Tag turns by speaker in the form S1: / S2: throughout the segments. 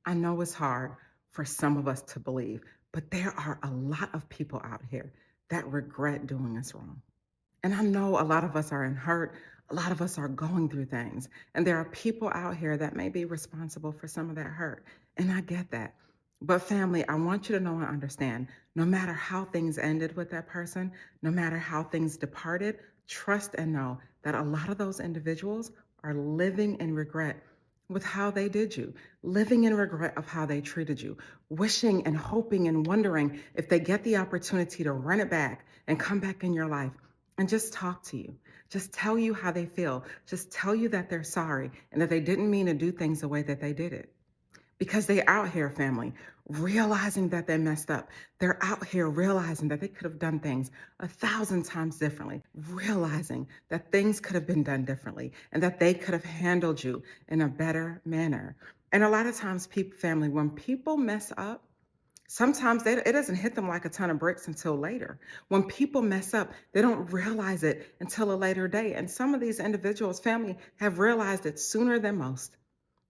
S1: I know it's hard for some of us to believe, but there are a lot of people out here that regret doing us wrong. And I know a lot of us are in hurt. A lot of us are going through things. And there are people out here that may be responsible for some of that hurt. And I get that. But family, I want you to know and understand, no matter how things ended with that person, no matter how things departed, trust and know that a lot of those individuals are living in regret with how they did you, living in regret of how they treated you, wishing and hoping and wondering if they get the opportunity to run it back and come back in your life and just talk to you, just tell you how they feel, just tell you that they're sorry and that they didn't mean to do things the way that they did it. Because they're out here, family, realizing that they messed up. They're out here realizing that they could have done things 1,000 times differently, realizing that things could have been done differently and that they could have handled you in a better manner. And a lot of times, people, family, when people mess up, sometimes it doesn't hit them like a ton of bricks until later. When people mess up, they don't realize it until a later day. And some of these individuals, family, have realized it sooner than most.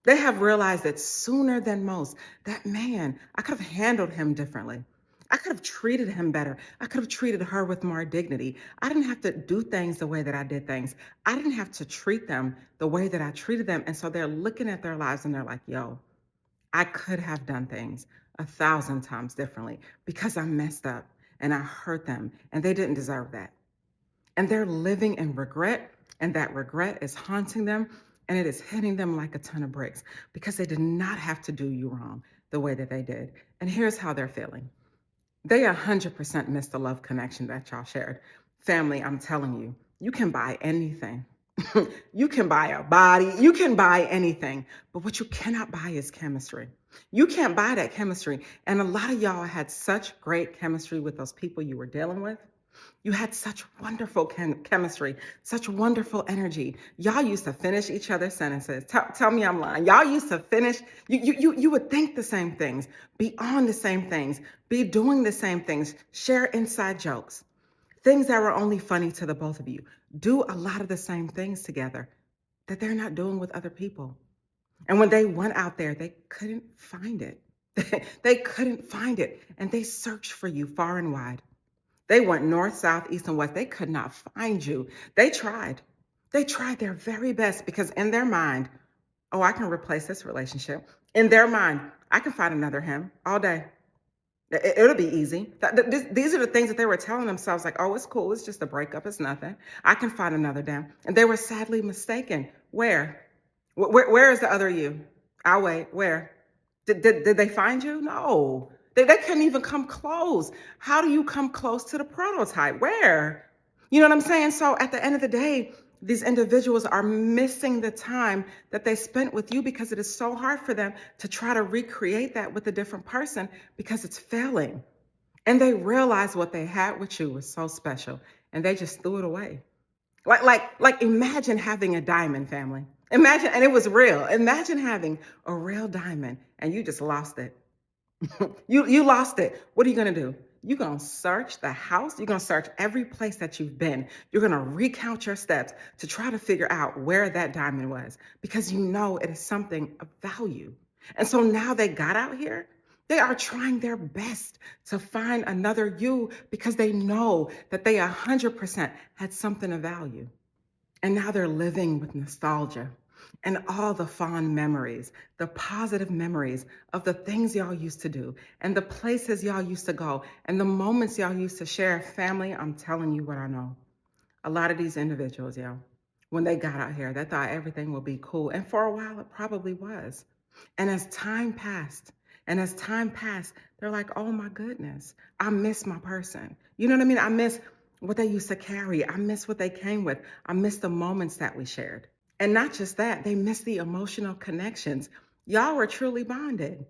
S1: They have realized it sooner than most that, man, I could have handled him differently. I could have treated him better. I could have treated her with more dignity. I didn't have to do things the way that I did things. I didn't have to treat them the way that I treated them. And so they're looking at their lives and they're like, yo, I could have done things 1,000 times differently because I messed up and I hurt them and they didn't deserve that. And they're living in regret, and that regret is haunting them and it is hitting them like a ton of bricks because they did not have to do you wrong the way that they did. And here's how they're feeling. They 100% missed the love connection that y'all shared. Family, I'm telling you, you can buy anything. You can buy a body, you can buy anything, but what you cannot buy is chemistry. You can't buy that chemistry. And a lot of y'all had such great chemistry with those people you were dealing with. You had such wonderful chemistry, such wonderful energy. Y'all used to finish each other's sentences. Tell me I'm lying. Y'all used to finish, you would think the same things, be on the same things, be doing the same things, share inside jokes, things that were only funny to the both of you. Do a lot of the same things together that they're not doing with other people. And when they went out there, they couldn't find it. They couldn't find it. And they searched for you far and wide. They went north, south, east, and west. They could not find you. They tried. They tried their very best because in their mind, oh, I can replace this relationship. In their mind, I can find another him all day. It'll be easy. These are the things that they were telling themselves, like, oh, it's cool. It's just a breakup. It's nothing. I can find another them. And they were sadly mistaken. Where? Where is the other you? I'll wait. Where? Did they find you? No. They couldn't even come close. How do you come close to the prototype? Where? You know what I'm saying? So at the end of the day, these individuals are missing the time that they spent with you because it is so hard for them to try to recreate that with a different person because it's failing. And they realized what they had with you was so special and they just threw it away. Like imagine having a diamond, family. Imagine, and it was real. Imagine having a real diamond and you just lost it. You lost it. What are you going to do? You're going to search the house. You're going to search every place that you've been. You're going to recount your steps to try to figure out where that diamond was because you know it is something of value. And so now they got out here. They are trying their best to find another you because they know that they 100% had something of value. And now they're living with nostalgia and all the fond memories, the positive memories of the things y'all used to do and the places y'all used to go and the moments y'all used to share. Family, I'm telling you what I know. A lot of these individuals, y'all, when they got out here, they thought everything would be cool. And for a while, it probably was. And as time passed, they're like, oh my goodness, I miss my person. You know what I mean? I miss what they used to carry. I miss what they came with. I miss the moments that we shared. And not just that, they miss the emotional connections. Y'all were truly bonded.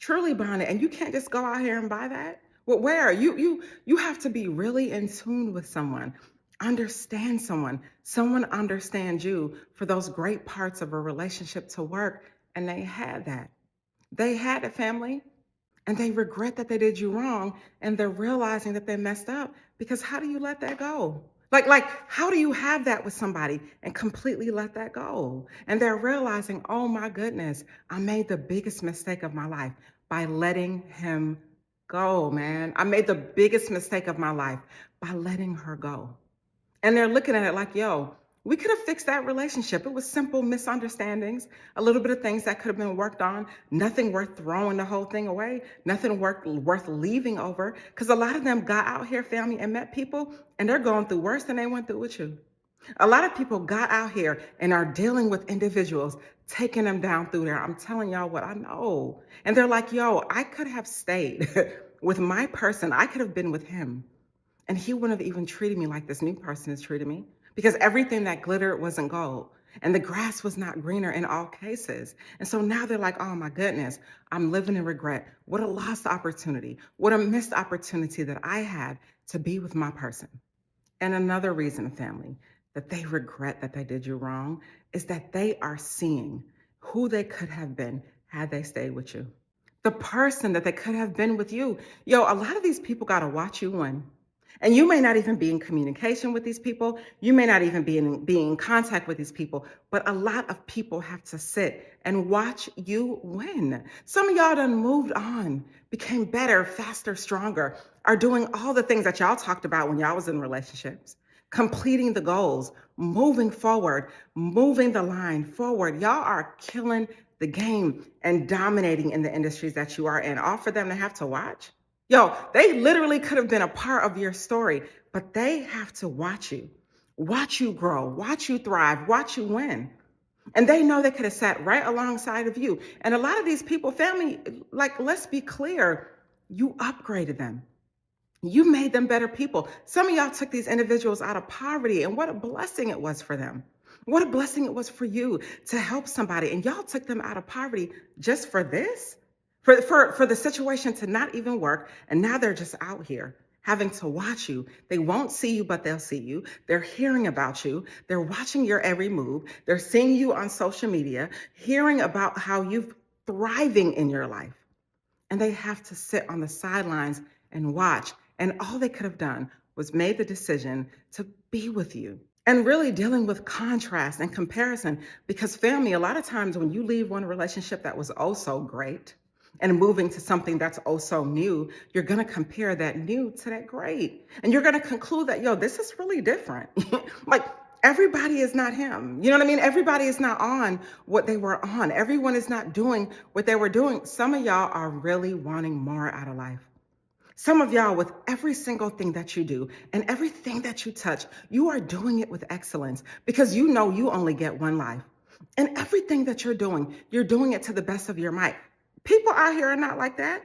S1: And you can't just go out here and buy that. Well, where? You have to be really in tune with someone, understand someone understands you for those great parts of a relationship to work. And they had that. They had a family and they regret that they did you wrong and they're realizing that they messed up because how do you let that go? Like, how do you have that with somebody and completely let that go? And they're realizing, oh my goodness, I made the biggest mistake of my life by letting him go, man. I made the biggest mistake of my life by letting her go. And they're looking at it like, yo, we could have fixed that relationship. It was simple misunderstandings, a little bit of things that could have been worked on, nothing worth throwing the whole thing away, nothing worth leaving over. Because a lot of them got out here, family, and met people, and they're going through worse than they went through with you. A lot of people got out here and are dealing with individuals, taking them down through there. I'm telling y'all what I know. And they're like, yo, I could have stayed with my person. I could have been with him. And he wouldn't have even treated me like this new person has treated me because everything that glittered wasn't gold. And the grass was not greener in all cases. And so now they're like, oh my goodness, I'm living in regret. What a lost opportunity. What a missed opportunity that I had to be with my person. And another reason, family, that they regret that they did you wrong is that they are seeing who they could have been had they stayed with you. The person that they could have been with you. Yo, a lot of these people got to watch you win. And you may not even be in communication with these people. You may not even be in contact with these people. But a lot of people have to sit and watch you win. Some of y'all done moved on, became better, faster, stronger, are doing all the things that y'all talked about when y'all was in relationships, completing the goals, moving forward, moving the line forward. Y'all are killing the game and dominating in the industries that you are in. All for them to have to watch. Yo, they literally could have been a part of your story, but they have to watch you grow, watch you thrive, watch you win. And they know they could have sat right alongside of you. And a lot of these people, family, like, let's be clear, you upgraded them. You made them better people. Some of y'all took these individuals out of poverty, and what a blessing it was for them. What a blessing it was for you to help somebody. And y'all took them out of poverty just for this? For the situation to not even work. And now they're just out here having to watch you. They won't see you, but they'll see you. They're hearing about you. They're watching your every move. They're seeing you on social media, hearing about how you're thriving in your life. And they have to sit on the sidelines and watch. And all they could have done was made the decision to be with you. And really dealing with contrast and comparison. Because family, a lot of times when you leave one relationship that was oh so great and moving to something that's oh so new, you're going to compare that new to that great. And you're going to conclude that, yo, this is really different. Like, everybody is not him. You know what I mean? Everybody is not on what they were on. Everyone is not doing what they were doing. Some of y'all are really wanting more out of life. Some of y'all, with every single thing that you do and everything that you touch, you are doing it with excellence because you know you only get one life. And everything that you're doing it to the best of your might. People out here are not like that.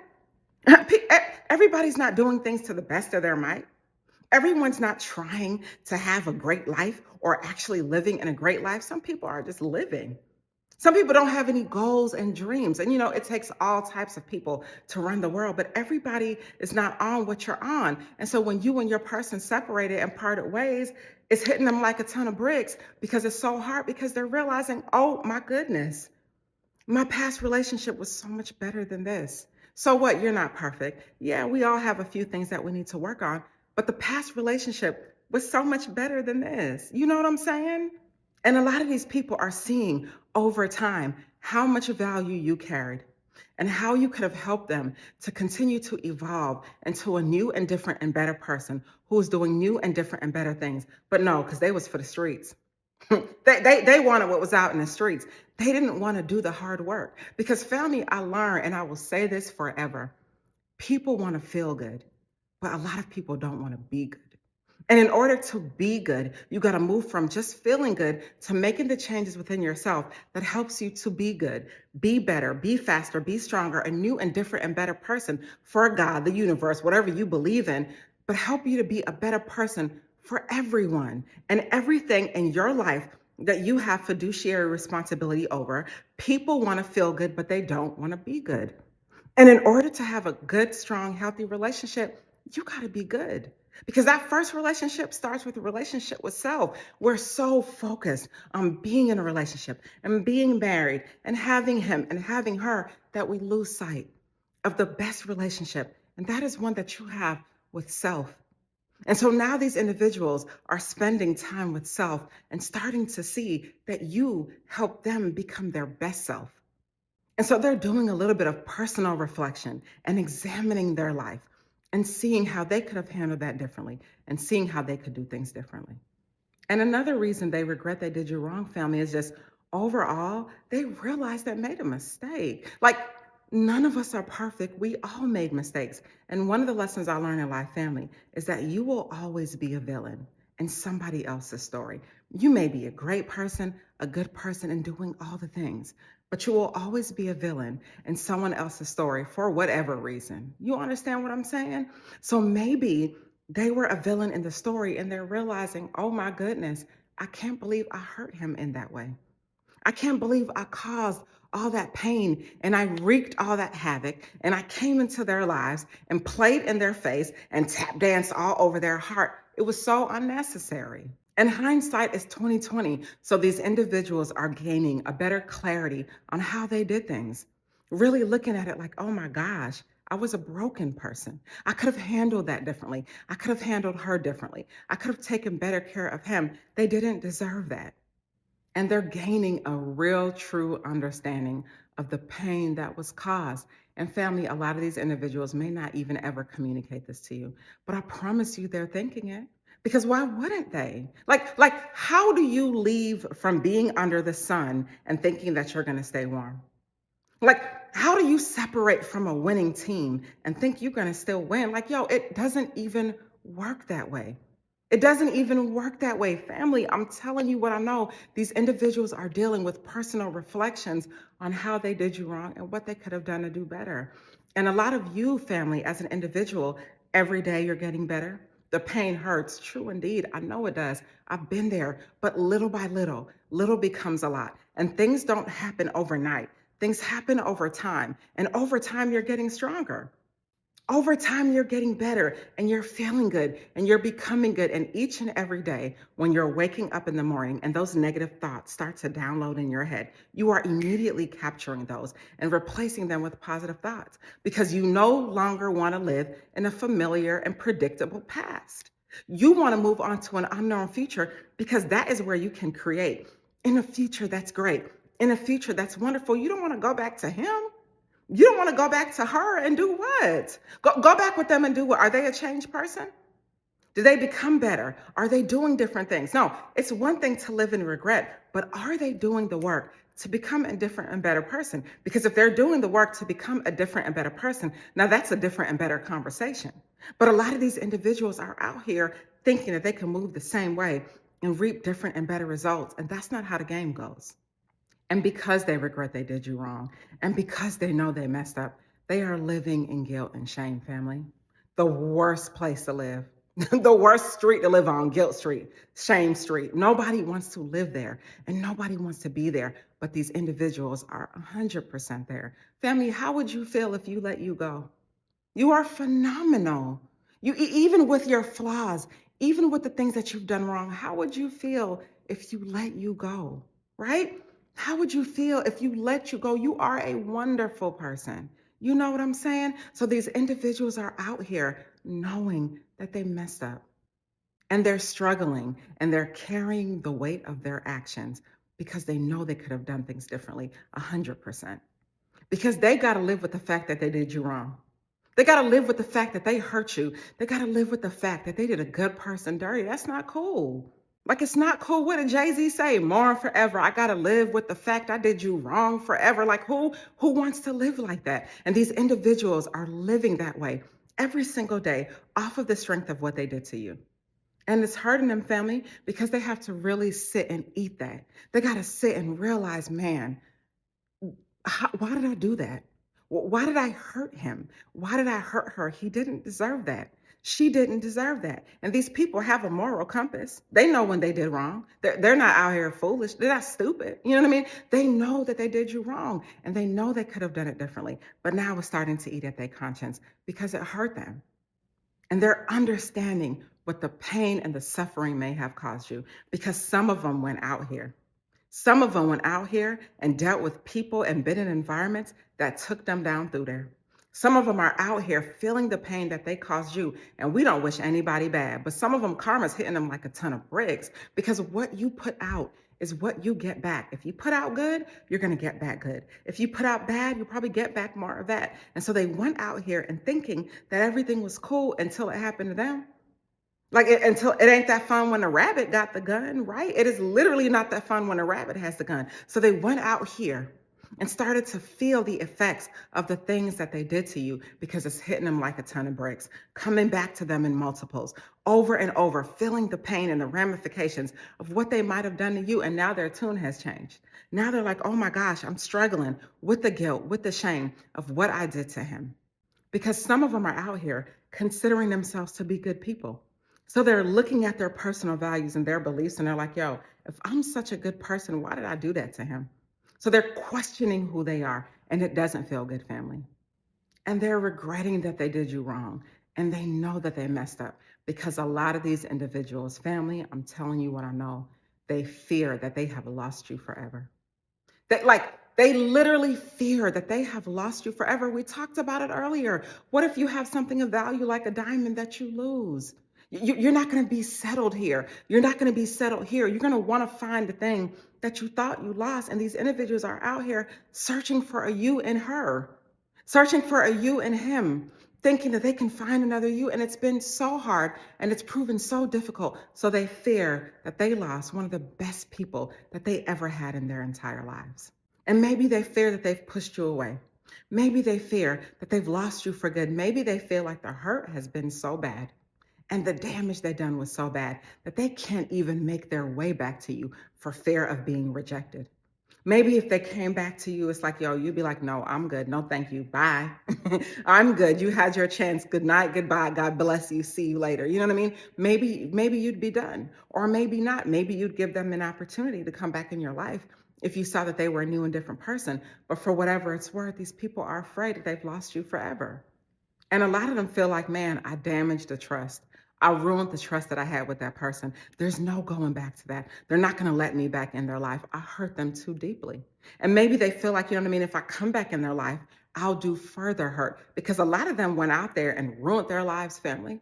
S1: Everybody's not doing things to the best of their might. Everyone's not trying to have a great life or actually living in a great life. Some people are just living. Some people don't have any goals and dreams. And it takes all types of people to run the world, but everybody is not on what you're on. And so when you and your person separated and parted ways, it's hitting them like a ton of bricks because it's so hard because they're realizing, oh my goodness, my past relationship was so much better than this. So what? You're not perfect. Yeah, we all have a few things that we need to work on, but the past relationship was so much better than this. You know what I'm saying? And a lot of these people are seeing over time how much value you carried and how you could have helped them to continue to evolve into a new and different and better person who's doing new and different and better things. But no, because they was for the streets. They wanted what was out in the streets. They didn't want to do the hard work. Because family, I learned, and I will say this forever, people want to feel good, but a lot of people don't want to be good. And in order to be good, you got to move from just feeling good to making the changes within yourself that helps you to be good, be better, be faster, be stronger, a new and different and better person for God, the universe, whatever you believe in, but help you to be a better person for everyone and everything in your life that you have fiduciary responsibility over. People want to feel good, but they don't want to be good. And in order to have a good, strong, healthy relationship, you got to be good. Because that first relationship starts with a relationship with self. We're so focused on being in a relationship and being married and having him and having her that we lose sight of the best relationship. And that is one that you have with self. And so now these individuals are spending time with self and starting to see that you help them become their best self. And so they're doing a little bit of personal reflection and examining their life and seeing how they could have handled that differently and seeing how they could do things differently. And another reason they regret they did you wrong, family, is just overall, they realized they made a mistake. Like, none of us are perfect. We all made mistakes. And one of the lessons I learned in life, family, is that you will always be a villain in somebody else's story. You may be a great person, a good person, and doing all the things, but you will always be a villain in someone else's story for whatever reason. You understand what I'm saying? So maybe they were a villain in the story and they're realizing, oh my goodness, I can't believe I hurt him in that way. I can't believe I caused all that pain and I wreaked all that havoc and I came into their lives and played in their face and tap danced all over their heart. It was so unnecessary. And hindsight is 2020. So these individuals are gaining a better clarity on how they did things. Really looking at it like, oh my gosh, I was a broken person. I could have handled that differently. I could have handled her differently. I could have taken better care of him. They didn't deserve that. And they're gaining a real, true understanding of the pain that was caused. And family, a lot of these individuals may not even ever communicate this to you, but I promise you they're thinking it. Because why wouldn't they? Like, how do you leave from being under the sun and thinking that you're gonna stay warm? Like, how do you separate from a winning team and think you're gonna still win? Like, yo, it doesn't even work that way. It doesn't even work that way. Family, I'm telling you what I know. These individuals are dealing with personal reflections on how they did you wrong and what they could have done to do better. And a lot of you, family, as an individual, every day you're getting better. The pain hurts. True indeed. I know it does. I've been there. But little by little, little becomes a lot. And things don't happen overnight. Things happen over time. And over time, you're getting stronger. Over time, you're getting better and you're feeling good and you're becoming good. And each and every day, when you're waking up in the morning and those negative thoughts start to download in your head, you are immediately capturing those and replacing them with positive thoughts because you no longer want to live in a familiar and predictable past. You want to move on to an unknown future because that is where you can create in a future that's great, in a future that's wonderful. You don't want to go back to him. You don't want to go back to her and do what? Go back with them and do what? Are they a changed person? Do they become better? Are they doing different things? No, it's one thing to live in regret, but are they doing the work to become a different and better person? Because if they're doing the work to become a different and better person, now that's a different and better conversation. But a lot of these individuals are out here thinking that they can move the same way and reap different and better results. And that's not how the game goes. And because they regret they did you wrong, and because they know they messed up, they are living in guilt and shame, family. The worst place to live, the worst street to live on, guilt street, shame street. Nobody wants to live there and nobody wants to be there, but these individuals are 100% there. Family, how would you feel if you let you go? You are phenomenal. Even with your flaws, even with the things that you've done wrong, how would you feel if you let you go? Right? How would you feel if you let you go? You are a wonderful person. You know what I'm saying? So these individuals are out here knowing that they messed up and they're struggling and they're carrying the weight of their actions because they know they could have done things differently 100%. Because they got to live with the fact that they did you wrong. They got to live with the fact that they hurt you. They got to live with the fact that they did a good person dirty. That's not cool. Like, it's not cool. What did Jay-Z say? Mourn forever. I got to live with the fact I did you wrong forever. Like, who wants to live like that? And these individuals are living that way every single day off of the strength of what they did to you. And it's hurting them, family, because they have to really sit and eat that. They got to sit and realize, man, why did I do that? Why did I hurt him? Why did I hurt her? He didn't deserve that. She didn't deserve that. And these people have a moral compass. They know when they did wrong. They're not out here foolish. They're not stupid. You know what I mean? They know that they did you wrong and they know they could have done it differently. But now it's starting to eat at their conscience because it hurt them. And they're understanding what the pain and the suffering may have caused you because some of them went out here. Some of them went out here and dealt with people and been in environments that took them down through there. Some of them are out here feeling the pain that they caused you, and we don't wish anybody bad, but some of them, karma's hitting them like a ton of bricks, because what you put out is what you get back. If you put out good, you're going to get back good. If you put out bad, you'll probably get back more of that. And so they went out here and thinking that everything was cool until it happened to them. Until it ain't that fun when a rabbit got the gun, right? It is literally not that fun when a rabbit has the gun. So they went out here and started to feel the effects of the things that they did to you, because it's hitting them like a ton of bricks, coming back to them in multiples, over and over, feeling the pain and the ramifications of what they might have done to you. And now their tune has changed. Now they're like, oh my gosh, I'm struggling with the guilt, with the shame of what I did to him. Because some of them are out here considering themselves to be good people. So they're looking at their personal values and their beliefs, and they're like, yo, if I'm such a good person, why did I do that to him? So they're questioning who they are, and it doesn't feel good, family. And they're regretting that they did you wrong, and they know that they messed up, because a lot of these individuals, family, I'm telling you what I know, they fear that they have lost you forever. They literally fear that they have lost you forever. We talked about it earlier. What if you have something of value like a diamond that you lose? You're not going to be settled here. You're not going to be settled here. You're going to want to find the thing that you thought you lost. And these individuals are out here searching for a you and her, searching for a you and him, thinking that they can find another you. And it's been so hard and it's proven so difficult. So they fear that they lost one of the best people that they ever had in their entire lives. And maybe they fear that they've pushed you away. Maybe they fear that they've lost you for good. Maybe they feel like the hurt has been so bad and the damage they done was so bad that they can't even make their way back to you for fear of being rejected. Maybe if they came back to you, it's like, yo, you'd be like, no, I'm good. No, thank you. Bye. I'm good. You had your chance. Good night. Goodbye. God bless you. See you later. You know what I mean? Maybe you'd be done, or maybe not. Maybe you'd give them an opportunity to come back in your life if you saw that they were a new and different person. But for whatever it's worth, these people are afraid that they've lost you forever. And a lot of them feel like, man, I damaged the trust. I ruined the trust that I had with that person. There's no going back to that. They're not going to let me back in their life. I hurt them too deeply. And maybe they feel like, you know what I mean? If I come back in their life, I'll do further hurt, because a lot of them went out there and ruined their lives, family,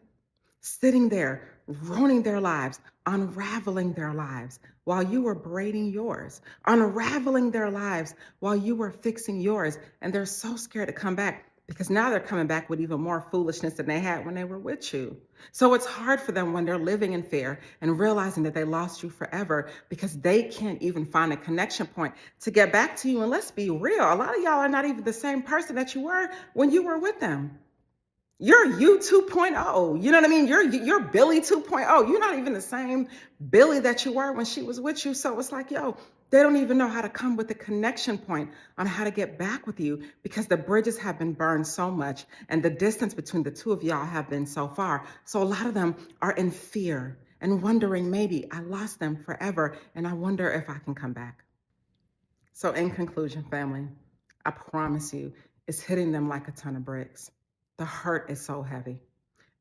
S1: sitting there, ruining their lives, unraveling their lives while you were braiding yours, unraveling their lives while you were fixing yours. And they're so scared to come back, because now they're coming back with even more foolishness than they had when they were with you. So it's hard for them when they're living in fear and realizing that they lost you forever, because they can't even find a connection point to get back to you. And let's be real, a lot of y'all are not even the same person that you were when you were with them. You're you 2.0. You know what I mean? You're Billy 2.0. You're not even the same Billy that you were when she was with you. So it's like, yo, they don't even know how to come with a connection point on how to get back with you, because the bridges have been burned so much and the distance between the two of y'all have been so far. So a lot of them are in fear and wondering, maybe I lost them forever and I wonder if I can come back. So in conclusion, family, I promise you, it's hitting them like a ton of bricks. The hurt is so heavy.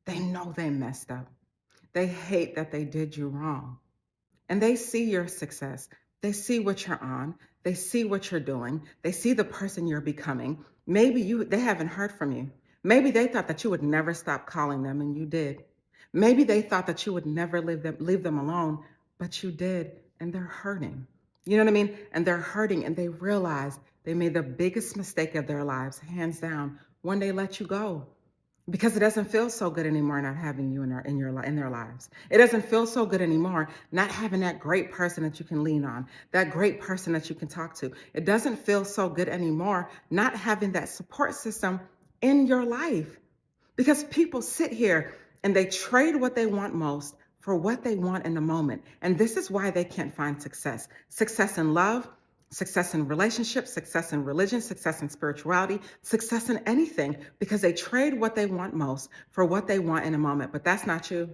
S1: They know they messed up. They hate that they did you wrong. And they see your success. They see what you're on. They see what you're doing. They see the person you're becoming. Maybe they haven't heard from you. Maybe they thought that you would never stop calling them, and you did. Maybe they thought that you would never leave them alone, but you did, and they're hurting. You know what I mean? And they're hurting, and they realize they made the biggest mistake of their lives, hands down, when they let you go. Because it doesn't feel so good anymore not having you in their lives. It doesn't feel so good anymore not having that great person that you can lean on, that great person that you can talk to. It doesn't feel so good anymore not having that support system in your life. Because people sit here and they trade what they want most for what they want in the moment. And this is why they can't find success. Success in love, success in relationships, success in religion, success in spirituality, success in anything, because they trade what they want most for what they want in a moment. But that's not you.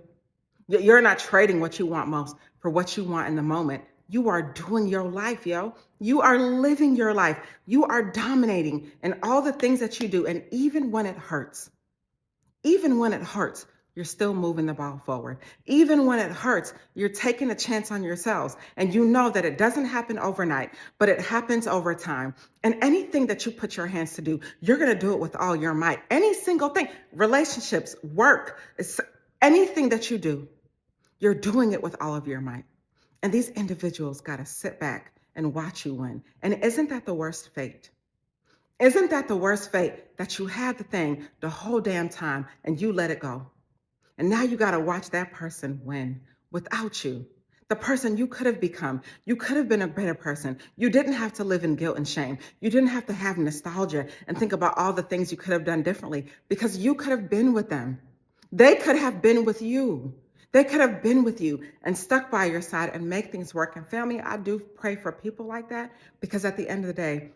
S1: You're not trading what you want most for what you want in the moment. You are doing your life, yo. You are living your life. You are dominating in all the things that you do. And even when it hurts, you're still moving the ball forward. Even when it hurts, you're taking a chance on yourselves. And you know that it doesn't happen overnight, but it happens over time. And anything that you put your hands to do, you're going to do it with all your might. Any single thing, relationships, work, anything that you do, you're doing it with all of your might. And these individuals got to sit back and watch you win. And isn't that the worst fate? Isn't that the worst fate, that you had the thing the whole damn time and you let it go? And now you got to watch that person win without you. The person you could have become. You could have been a better person. You didn't have to live in guilt and shame. You didn't have to have nostalgia and think about all the things you could have done differently, because you could have been with them. They could have been with you. They could have been with you and stuck by your side and make things work. And family, I do pray for people like that, because at the end of the day,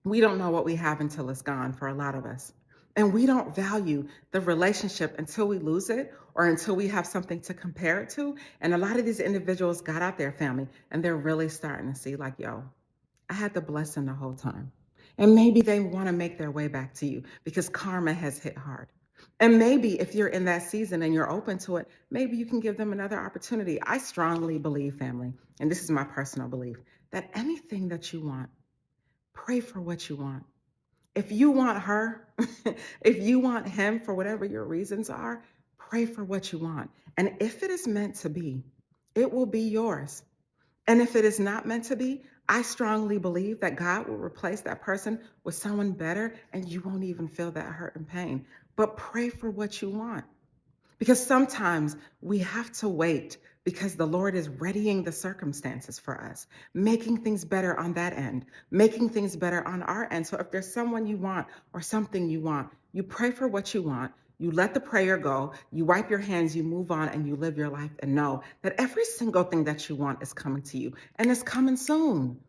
S1: we don't know what we have until it's gone for a lot of us. And we don't value the relationship until we lose it or until we have something to compare it to. And a lot of these individuals got out there, family, and they're really starting to see like, yo, I had the blessing the whole time. And maybe they want to make their way back to you because karma has hit hard. And maybe if you're in that season and you're open to it, maybe you can give them another opportunity. I strongly believe, family, and this is my personal belief, that anything that you want, pray for what you want. If you want her, if you want him, for whatever your reasons are, pray for what you want. And if it is meant to be, it will be yours. And if it is not meant to be, I strongly believe that God will replace that person with someone better, and you won't even feel that hurt and pain. But pray for what you want. Because sometimes we have to wait, because the Lord is readying the circumstances for us, making things better on that end, making things better on our end. So if there's someone you want or something you want, you pray for what you want, you let the prayer go, you wipe your hands, you move on, and you live your life and know that every single thing that you want is coming to you, and it's coming soon.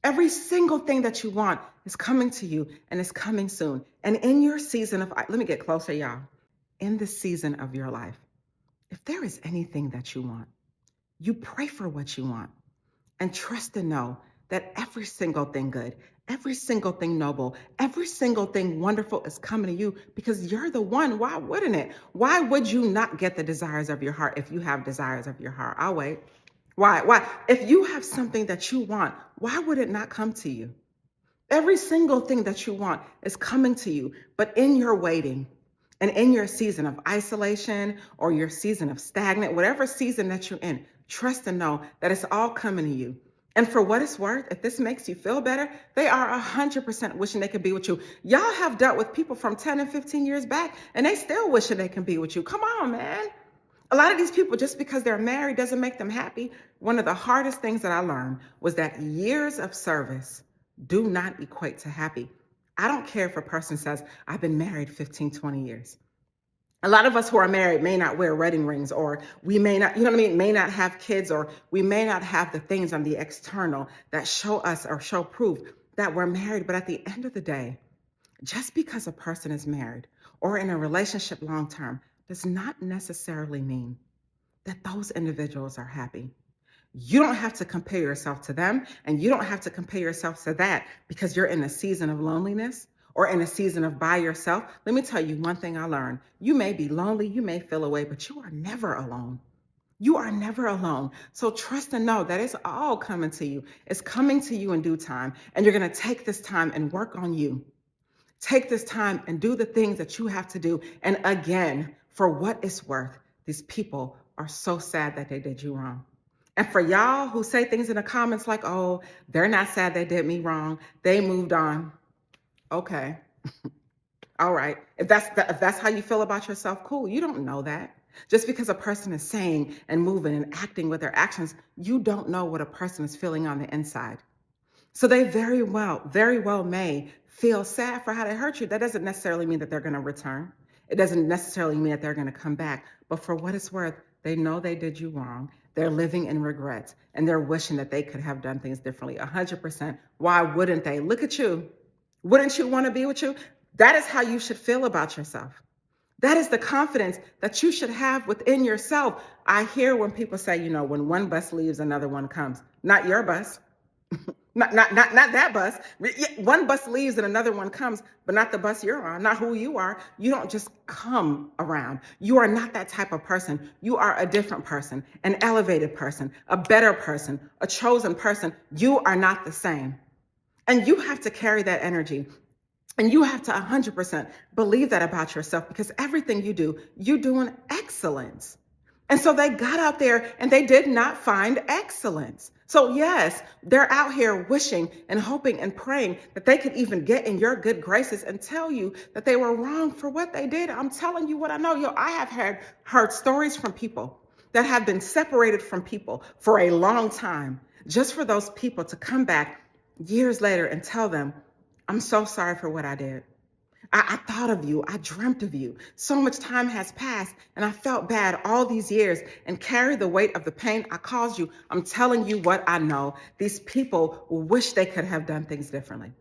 S1: Every single thing that you want is coming to you, and it's coming soon. And in your season of, let me get closer, y'all. In the season of your life, if there is anything that you want, you pray for what you want and trust and know that every single thing good, every single thing noble, every single thing wonderful is coming to you, because you're the one. Why wouldn't it? Why would you not get the desires of your heart if you have desires of your heart? I'll wait. Why? If you have something that you want, why would it not come to you? Every single thing that you want is coming to you, but in your waiting, and in your season of isolation or your season of stagnant, whatever season that you're in, trust and know that it's all coming to you. And for what it's worth, if this makes you feel better, they are 100% wishing they could be with you. Y'all have dealt with people from 10 and 15 years back, and they still wishing they can be with you. Come on, man. A lot of these people, just because they're married doesn't make them happy. One of the hardest things that I learned was that years of service do not equate to happy. I don't care if a person says, I've been married 15, 20 years. A lot of us who are married may not wear wedding rings, or we may not, may not have kids, or we may not have the things on the external that show us or show proof that we're married. But at the end of the day, just because a person is married or in a relationship long term does not necessarily mean that those individuals are happy. You don't have to compare yourself to them, and you don't have to compare yourself to that because you're in a season of loneliness or in a season of by yourself. Let me tell you one thing I learned. You may be lonely, you may feel away, but you are never alone. You are never alone. So trust and know that it's all coming to you. It's coming to you in due time, and you're going to take this time and work on you. Take this time and do the things that you have to do. And again, for what it's worth, these people are so sad that they did you wrong. And for y'all who say things in the comments like, oh, they're not sad they did me wrong, they moved on. Okay. All right. If that's how you feel about yourself, cool. You don't know that. Just because a person is saying and moving and acting with their actions, you don't know what a person is feeling on the inside. So they very well may feel sad for how they hurt you. That doesn't necessarily mean that they're going to return. It doesn't necessarily mean that they're going to come back. But for what it's worth, they know they did you wrong. They're living in regret, and they're wishing that they could have done things differently. 100%. Why wouldn't they? Look at you. Wouldn't you want to be with you? That is how you should feel about yourself. That is the confidence that you should have within yourself. I hear when people say, when one bus leaves, another one comes. Not your bus. Not that bus. One bus leaves and another one comes, but not the bus you're on, not who you are. You don't just come around. You are not that type of person. You are a different person, an elevated person, a better person, a chosen person. You are not the same. And you have to carry that energy. And you have to 100% believe that about yourself, because everything you do in excellence. And so they got out there and they did not find excellence. So, yes, they're out here wishing and hoping and praying that they could even get in your good graces and tell you that they were wrong for what they did. I'm telling you what I know. I have heard stories from people that have been separated from people for a long time, just for those people to come back years later and tell them, I'm so sorry for what I did. I thought of you. I dreamt of you. So much time has passed, and I felt bad all these years and carried the weight of the pain I caused you. I'm telling you what I know. These people wish they could have done things differently.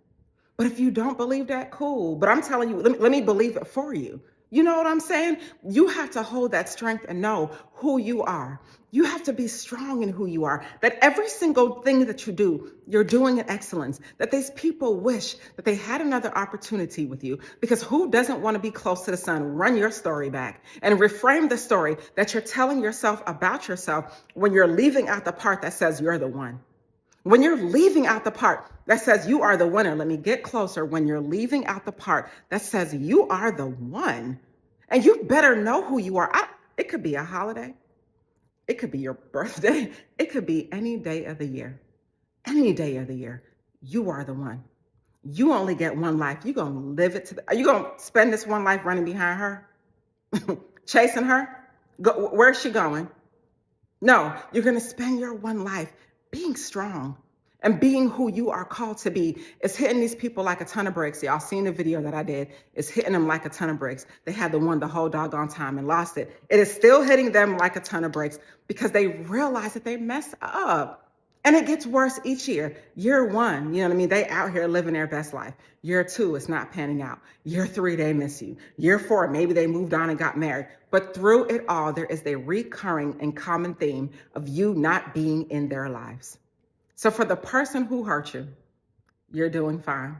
S1: But if you don't believe that, cool. But I'm telling you, let me believe it for you. You know what I'm saying? You have to hold that strength and know who you are. You have to be strong in who you are. That every single thing that you do, you're doing in excellence. That these people wish that they had another opportunity with you. Because who doesn't want to be close to the sun? Run your story back and reframe the story that you're telling yourself about yourself when you're leaving out the part that says you're the one. When you're leaving out the part that says you are the winner, let me get closer. When you're leaving out the part that says you are the one, and you better know who you are. It could be a holiday. It could be your birthday. It could be any day of the year. Any day of the year. You are the one. You only get one life. You're going to live it are you going to spend this one life running behind her? Chasing her? Where's she going? No, you're going to spend your one life being strong and being who you are called to be. It's hitting these people like a ton of bricks. Y'all seen the video that I did. It's hitting them like a ton of bricks. They had the one the whole doggone time and lost it. It is still hitting them like a ton of bricks because they realize that they messed up. And it gets worse each year. Year one, you know what I mean? They out here living their best life. Year two, it's not panning out. Year three, they miss you. Year four, maybe they moved on and got married. But through it all, there is a recurring and common theme of you not being in their lives. So for the person who hurt you, you're doing fine.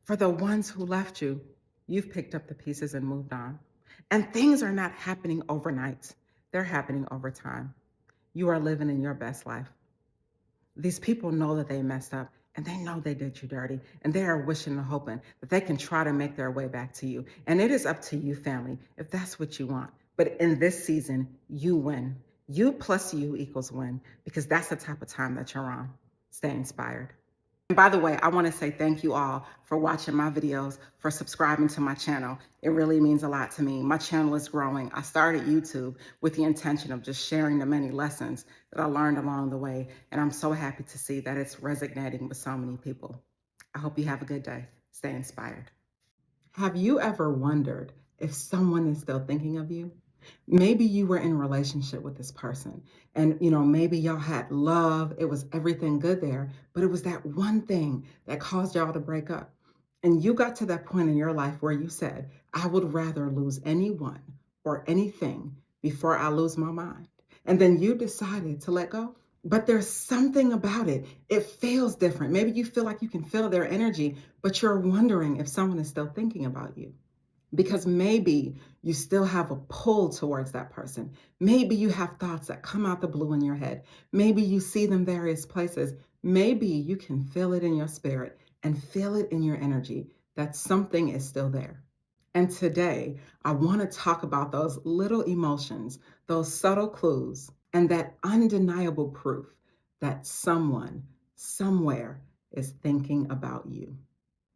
S1: For the ones who left you, you've picked up the pieces and moved on. And things are not happening overnight. They're happening over time. You are living in your best life. These people know that they messed up and they know they did you dirty, and they are wishing and hoping that they can try to make their way back to you. And it is up to you, family, if that's what you want. But in this season, you win. You plus you equals win, because that's the type of time that you're on. Stay inspired. And by the way, I want to say thank you all for watching my videos, for subscribing to my channel. It really means a lot to me. My channel is growing. I started YouTube with the intention of just sharing the many lessons that I learned along the way. And I'm so happy to see that it's resonating with so many people. I hope you have a good day. Stay inspired. Have you ever wondered if someone is still thinking of you? Maybe you were in a relationship with this person and, maybe y'all had love. It was everything good there, but it was that one thing that caused y'all to break up. And you got to that point in your life where you said, I would rather lose anyone or anything before I lose my mind. And then you decided to let go. But there's something about it. It feels different. Maybe you feel like you can feel their energy, but you're wondering if someone is still thinking about you. Because maybe you still have a pull towards that person. Maybe you have thoughts that come out the blue in your head. Maybe you see them various places. Maybe you can feel it in your spirit and feel it in your energy that something is still there. And today, I want to talk about those little emotions, those subtle clues, and that undeniable proof that someone, somewhere, is thinking about you.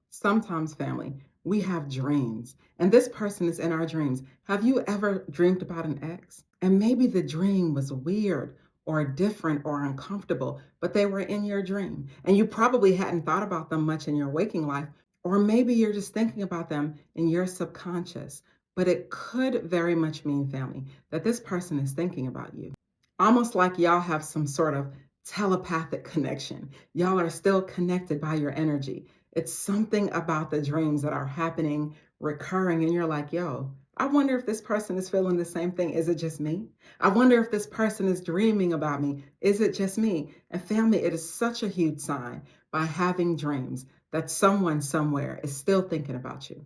S1: Sometimes, family, we have dreams, and this person is in our dreams. Have you ever dreamed about an ex? And maybe the dream was weird or different or uncomfortable, but they were in your dream, and you probably hadn't thought about them much in your waking life, or maybe you're just thinking about them in your subconscious. But it could very much mean, family, that this person is thinking about you. Almost like y'all have some sort of telepathic connection. Y'all are still connected by your energy. It's something about the dreams that are happening, recurring, and you're like, yo, I wonder if this person is feeling the same thing. Is it just me? I wonder if this person is dreaming about me. Is it just me? And family, it is such a huge sign, by having dreams that someone somewhere is still thinking about you.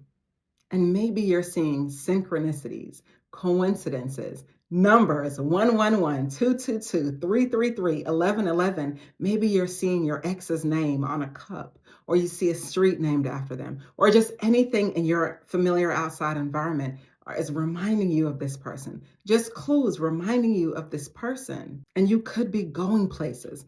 S1: And maybe you're seeing synchronicities, coincidences, numbers 111, 222, 333, 1111. Maybe you're seeing your ex's name on a cup, or you see a street named after them, or just anything in your familiar outside environment is reminding you of this person. Just clues reminding you of this person. And you could be going places,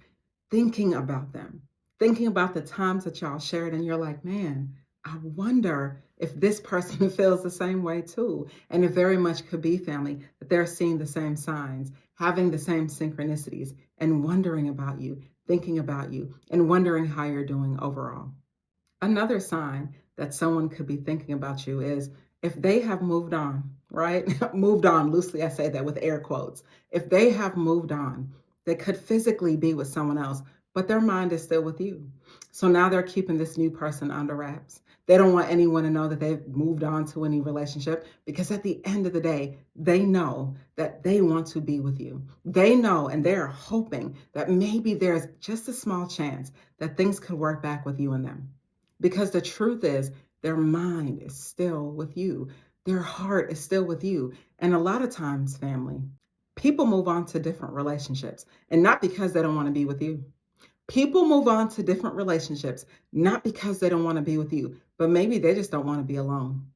S1: thinking about them, thinking about the times that y'all shared, and you're like, man, I wonder if this person feels the same way too. And it very much could be family, that they're seeing the same signs, having the same synchronicities, and wondering about you, thinking about you, and wondering how you're doing overall. Another sign that someone could be thinking about you is if they have moved on, right? Moved on, loosely I say that with air quotes. If they have moved on, they could physically be with someone else, but their mind is still with you. So now they're keeping this new person under wraps. They don't want anyone to know that they've moved on to any relationship, because at the end of the day, they know that they want to be with you. They know, and they're hoping that maybe there's just a small chance that things could work back with you and them. Because the truth is, their mind is still with you. Their heart is still with you. And a lot of times, family, people move on to different relationships, and not because they don't want to be with you. People move on to different relationships, not because they don't want to be with you, but maybe they just don't want to be alone.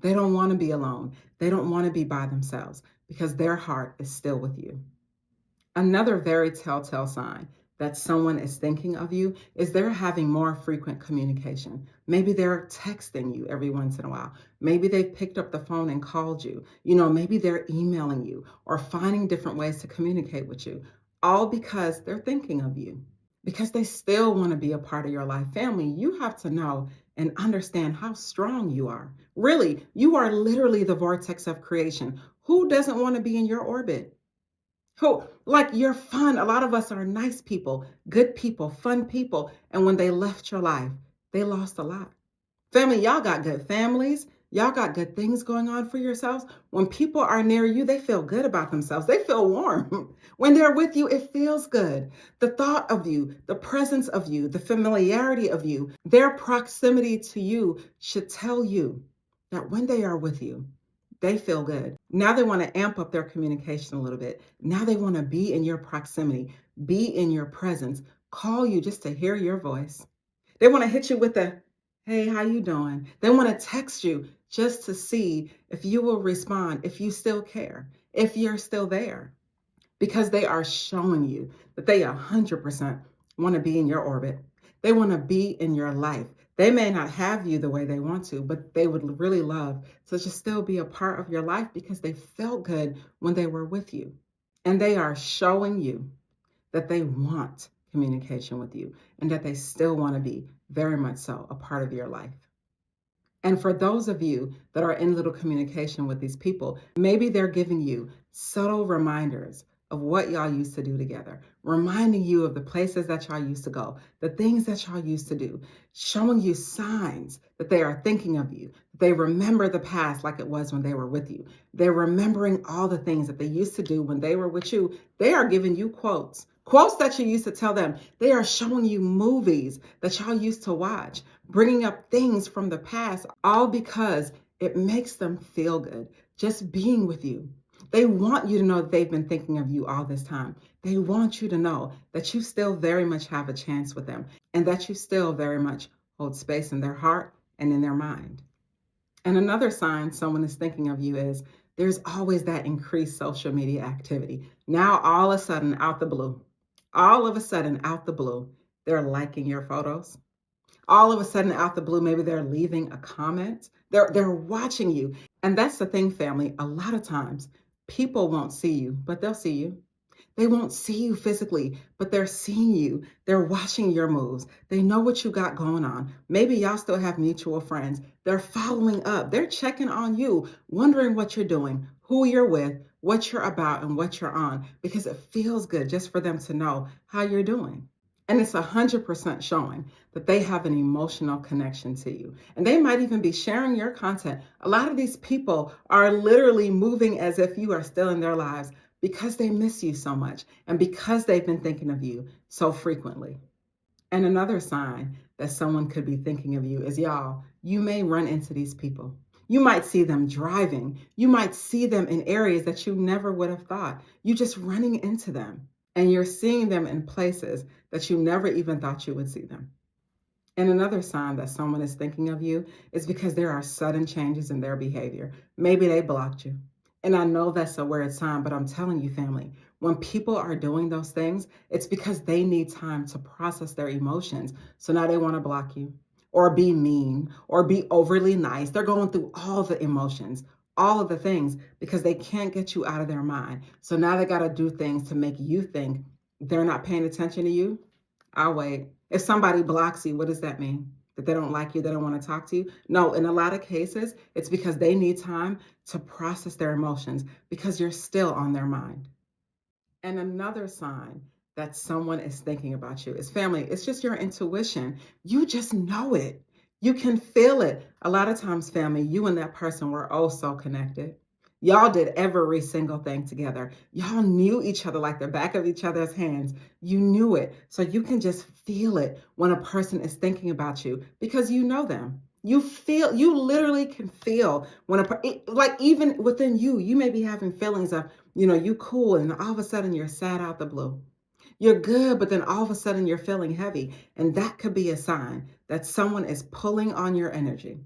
S1: They don't want to be alone. They don't want to be by themselves because their heart is still with you. Another very telltale sign that someone is thinking of you is they're having more frequent communication. Maybe they're texting you every once in a while. Maybe they've picked up the phone and called you. Maybe they're emailing you or finding different ways to communicate with you, all because they're thinking of you, because they still want to be a part of your life. Family, you have to know and understand how strong you are. Really, you are literally the vortex of creation. Who doesn't want to be in your orbit? Who, like, you're fun. A lot of us are nice people, good people, fun people. And when they left your life, they lost a lot. Family, y'all got good families. Y'all got good things going on for yourselves. When people are near you, they feel good about themselves. They feel warm. When they're with you, it feels good. The thought of you, the presence of you, the familiarity of you, their proximity to you should tell you that when they are with you, they feel good. Now they want to amp up their communication a little bit. Now they want to be in your proximity, be in your presence, call you just to hear your voice. They want to hit you with a, hey, how you doing? They want to text you just to see if you will respond, if you still care, if you're still there, because they are showing you that they 100% want to be in your orbit. They want to be in your life. They may not have you the way they want to, but they would really love to just still be a part of your life because they felt good when they were with you. And they are showing you that they want communication with you and that they still want to be very much so a part of your life. And for those of you that are in little communication with these people, maybe they're giving you subtle reminders of what y'all used to do together, reminding you of the places that y'all used to go, the things that y'all used to do, showing you signs that they are thinking of you. They remember the past like it was when they were with you. They're remembering all the things that they used to do when they were with you. They are giving you quotes that you used to tell them. They are showing you movies that y'all used to watch, bringing up things from the past, all because it makes them feel good just being with you. They want you to know that they've been thinking of you all this time. They want you to know that you still very much have a chance with them and that you still very much hold space in their heart and in their mind. And another sign someone is thinking of you is there's always that increased social media activity. Now, all of a sudden, out the blue, they're liking your photos. All of a sudden, out the blue, maybe they're leaving a comment. They're watching you. And that's the thing, family. A lot of times, people won't see you, but they'll see you. They won't see you physically, but they're seeing you. They're watching your moves. They know what you got going on. Maybe y'all still have mutual friends. They're following up. They're checking on you, wondering what you're doing, who you're with, what you're about, and what you're on, because it feels good just for them to know how you're doing. And it's 100% showing that they have an emotional connection to you. And they might even be sharing your content. A lot of these people are literally moving as if you are still in their lives because they miss you so much and because they've been thinking of you so frequently. And another sign that someone could be thinking of you is, y'all, you may run into these people. You might see them driving. You might see them in areas that you never would have thought. You just running into them. And you're seeing them in places that you never even thought you would see them. And another sign that someone is thinking of you is because there are sudden changes in their behavior. Maybe they blocked you. And I know that's a weird sign, but I'm telling you, family, when people are doing those things, it's because they need time to process their emotions. So now they want to block you or be mean or be overly nice. They're going through all the emotions, all of the things because they can't get you out of their mind. So now they got to do things to make you think they're not paying attention to you. I'll wait. If somebody blocks you, what does that mean? That they don't like you, they don't want to talk to you? No, in a lot of cases, it's because they need time to process their emotions because you're still on their mind. And another sign that someone is thinking about you is family. It's just your intuition. You just know it. You can feel it. A lot of times, family, you and that person were oh so connected. Y'all did every single thing together. Y'all knew each other like the back of each other's hands. You knew it. So you can just feel it when a person is thinking about you because you know them. You literally can feel when like even within you, you may be having feelings of, you cool and all of a sudden you're sad out the blue. You're good, but then all of a sudden you're feeling heavy. And that could be a sign that someone is pulling on your energy,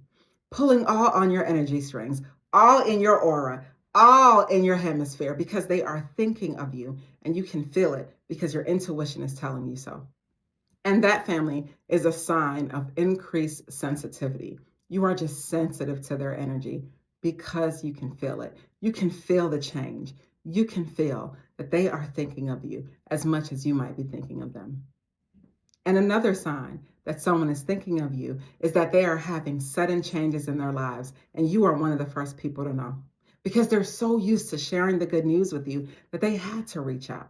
S1: pulling all on your energy strings, all in your aura, all in your hemisphere because they are thinking of you and you can feel it because your intuition is telling you so. And that, family, is a sign of increased sensitivity. You are just sensitive to their energy because you can feel it. You can feel the change. You can feel that they are thinking of you as much as you might be thinking of them. And another sign that someone is thinking of you is that they are having sudden changes in their lives, and you are one of the first people to know because they're so used to sharing the good news with you that they had to reach out.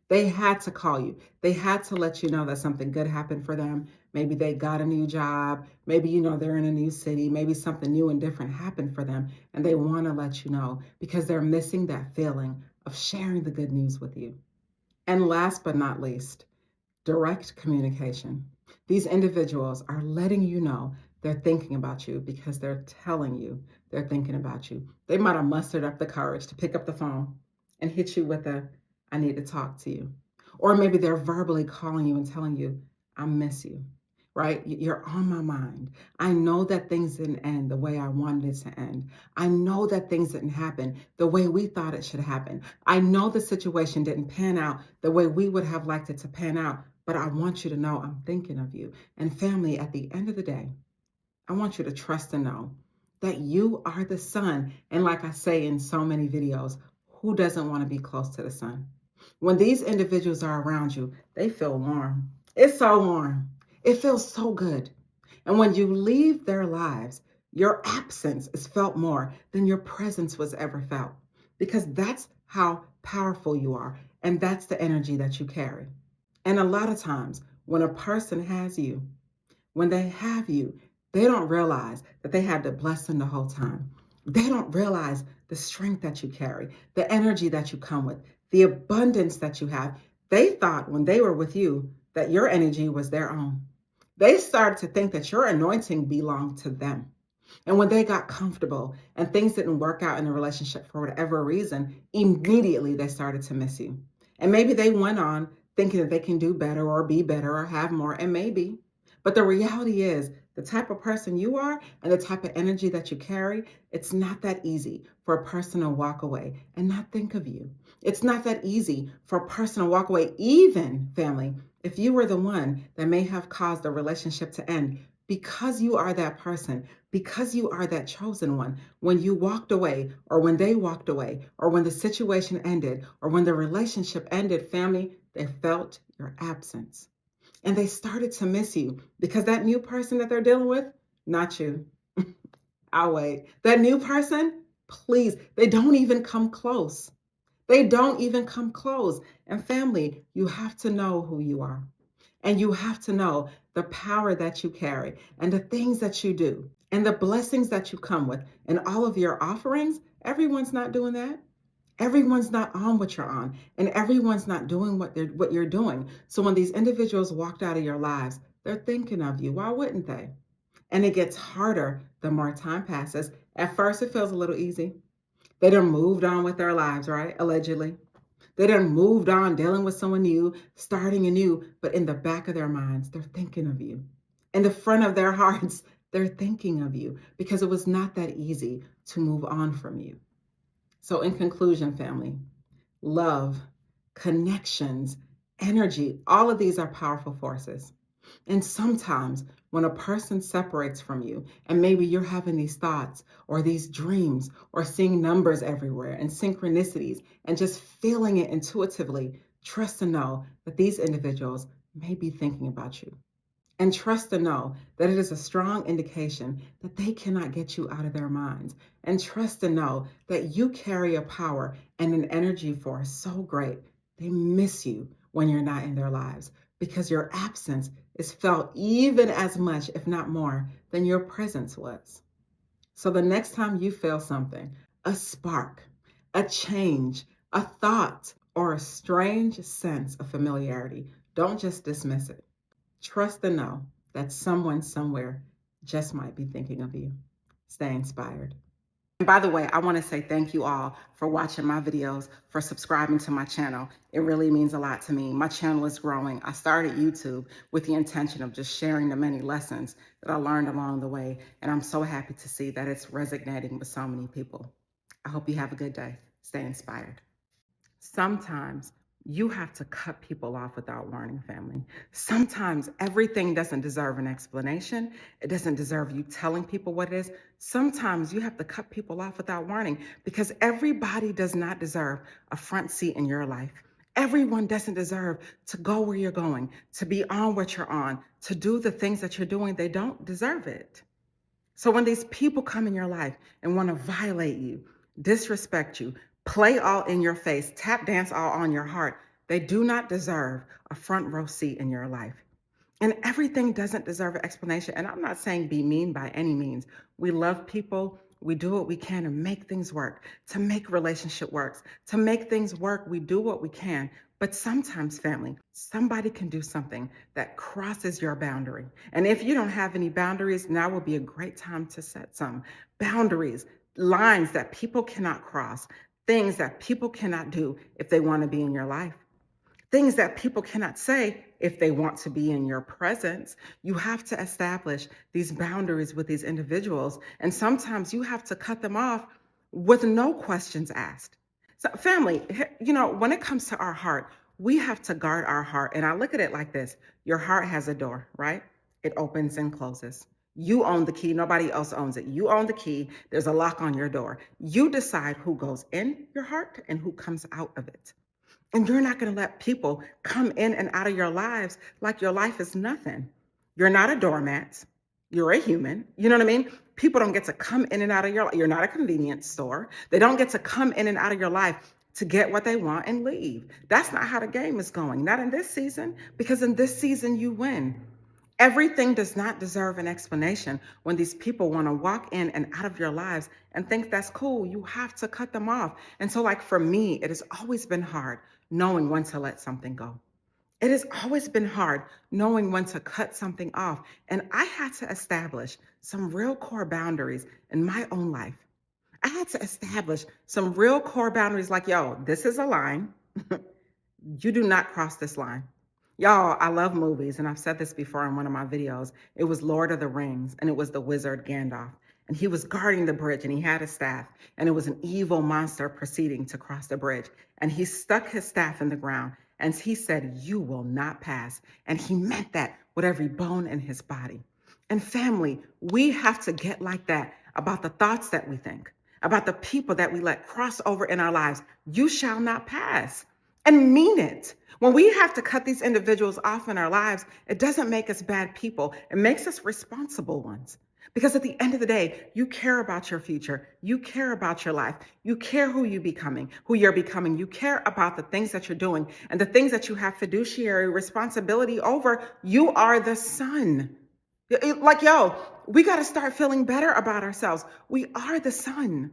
S1: They had to call you. They had to let you know that something good happened for them. Maybe they got a new job. Maybe they're in a new city. Maybe something new and different happened for them, and they want to let you know because they're missing that feeling of sharing the good news with you. And last but not least, direct communication. These individuals are letting you know they're thinking about you because they're telling you they're thinking about you. They might have mustered up the courage to pick up the phone and hit you with I need to talk to you. Or maybe they're verbally calling you and telling you, I miss you, right? You're on my mind. I know that things didn't end the way I wanted it to end. I know that things didn't happen the way we thought it should happen. I know the situation didn't pan out the way we would have liked it to pan out, but I want you to know I'm thinking of you. And family, at the end of the day, I want you to trust and know that you are the sun. And like I say in so many videos, who doesn't want to be close to the sun? When these individuals are around you, they feel warm. It's so warm. It feels so good. And when you leave their lives, your absence is felt more than your presence was ever felt because that's how powerful you are. And that's the energy that you carry. And a lot of times when a person has you, when they have you, they don't realize that they had the blessing the whole time. They don't realize the strength that you carry, the energy that you come with, the abundance that you have. They thought when they were with you that your energy was their own. They started to think that your anointing belonged to them. And when they got comfortable and things didn't work out in the relationship for whatever reason, immediately they started to miss you. And maybe they went on thinking that they can do better or be better or have more, and maybe. But the reality is, the type of person you are and the type of energy that you carry, it's not that easy for a person to walk away and not think of you. It's not that easy for a person to walk away, even family, if you were the one that may have caused the relationship to end because you are that person, because you are that chosen one. When you walked away, or when they walked away, or when the situation ended, or when the relationship ended, family, they felt your absence. And they started to miss you because that new person that they're dealing with, not you. I'll wait. That new person, please, they don't even come close. They don't even come close. And family, you have to know who you are. And you have to know the power that you carry and the things that you do and the blessings that you come with and all of your offerings. Everyone's not doing that. Everyone's not on what you're on, and everyone's not doing what you're doing. So when these individuals walked out of your lives, they're thinking of you. Why wouldn't they? And it gets harder the more time passes. At first, it feels a little easy. They done moved on with their lives, right? Allegedly. They done moved on dealing with someone new, starting anew, but in the back of their minds, they're thinking of you. In the front of their hearts, they're thinking of you because it was not that easy to move on from you. So, in conclusion, family, love, connections, energy, all of these are powerful forces. And sometimes when a person separates from you, and maybe you're having these thoughts or these dreams or seeing numbers everywhere and synchronicities and just feeling it intuitively, trust and know that these individuals may be thinking about you. And trust to know that it is a strong indication that they cannot get you out of their minds. And trust to know that you carry a power and an energy force so great, they miss you when you're not in their lives because your absence is felt even as much, if not more, than your presence was. So the next time you feel something, a spark, a change, a thought, or a strange sense of familiarity, don't just dismiss it. Trust and know that someone somewhere just might be thinking of you. Stay inspired. And by the way, I want to say thank you all for watching my videos, for subscribing to my channel. It really means a lot to me. My channel is growing. I started YouTube with the intention of just sharing the many lessons that I learned along the way. And I'm so happy to see that it's resonating with so many people. I hope you have a good day. Stay inspired. Sometimes you have to cut people off without warning, family. Sometimes everything doesn't deserve an explanation. It doesn't deserve you telling people what it is. Sometimes you have to cut people off without warning because everybody does not deserve a front seat in your life. Everyone doesn't deserve to go where you're going, to be on what you're on, to do the things that you're doing. They don't deserve it. So when these people come in your life and want to violate you, disrespect you, play all in your face, tap dance all on your heart, they do not deserve a front row seat in your life. And everything doesn't deserve an explanation. And I'm not saying be mean by any means. We love people. We do what we can to make things work, to make relationship works, to make things work. We do what we can. But sometimes, family, somebody can do something that crosses your boundary. And if you don't have any boundaries, now will be a great time to set some boundaries, lines that people cannot cross, things that people cannot do if they want to be in your life. Things that people cannot say if they want to be in your presence. You have to establish these boundaries with these individuals. And sometimes you have to cut them off with no questions asked. So, family, when it comes to our heart, we have to guard our heart. And I look at it like this: your heart has a door, right? It opens and closes. You own the key. Nobody else owns it. You own the key. There's a lock on your door. You decide who goes in your heart and who comes out of it. And you're not going to let people come in and out of your lives like your life is nothing. You're not a doormat. You're a human. You know what I mean? People don't get to come in and out of your life. You're not a convenience store. They don't get to come in and out of your life to get what they want and leave. That's not how the game is going. Not in this season, because in this season you win. Everything does not deserve an explanation. When these people want to walk in and out of your lives and think that's cool, you have to cut them off. And so, like for me, it has always been hard knowing when to let something go. It has always been hard knowing when to cut something off. And I had to establish some real core boundaries in my own life. I had to establish some real core boundaries like, yo, this is a line. You do not cross this line. Y'all, I love movies, and I've said this before in one of my videos. It was Lord of the Rings, and it was the wizard Gandalf. And he was guarding the bridge, and he had a staff, and it was an evil monster proceeding to cross the bridge. And he stuck his staff in the ground, and he said, "You will not pass." And he meant that with every bone in his body. And family, we have to get like that about the thoughts that we think, about the people that we let cross over in our lives. You shall not pass. And mean it. When we have to cut these individuals off in our lives, it doesn't make us bad people. It makes us responsible ones. Because at the end of the day, you care about your future. You care about your life. You care who you're becoming. You care about the things that you're doing and the things that you have fiduciary responsibility over. You are the sun. Like, yo, we got to start feeling better about ourselves. We are the sun.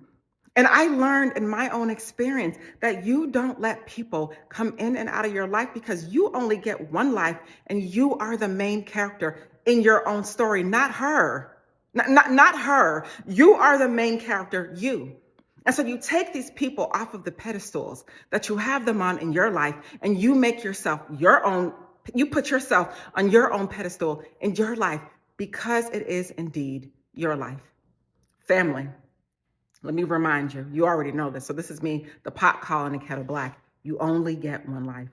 S1: And I learned in my own experience that you don't let people come in and out of your life, because you only get one life and you are the main character in your own story, not her. Not her. You are the main character, you. And so you take these people off of the pedestals that you have them on in your life, and you make yourself your own, you put yourself on your own pedestal in your life, because it is indeed your life. Family. Let me remind you, you already know this. So this is me, the pot calling the kettle black. You only get one life.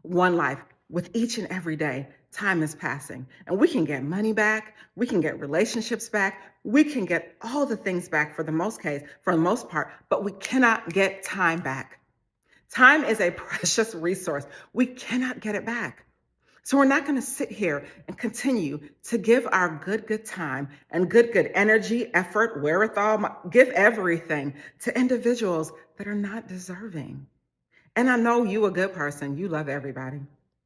S1: One life. With each and every day, time is passing. And we can get money back. We can get relationships back. We can get all the things back for the most part, but we cannot get time back. Time is a precious resource. We cannot get it back. So we're not going to sit here and continue to give our good time and good energy, effort, wherewithal, give everything to individuals that are not deserving. And I know you a good person. You love everybody.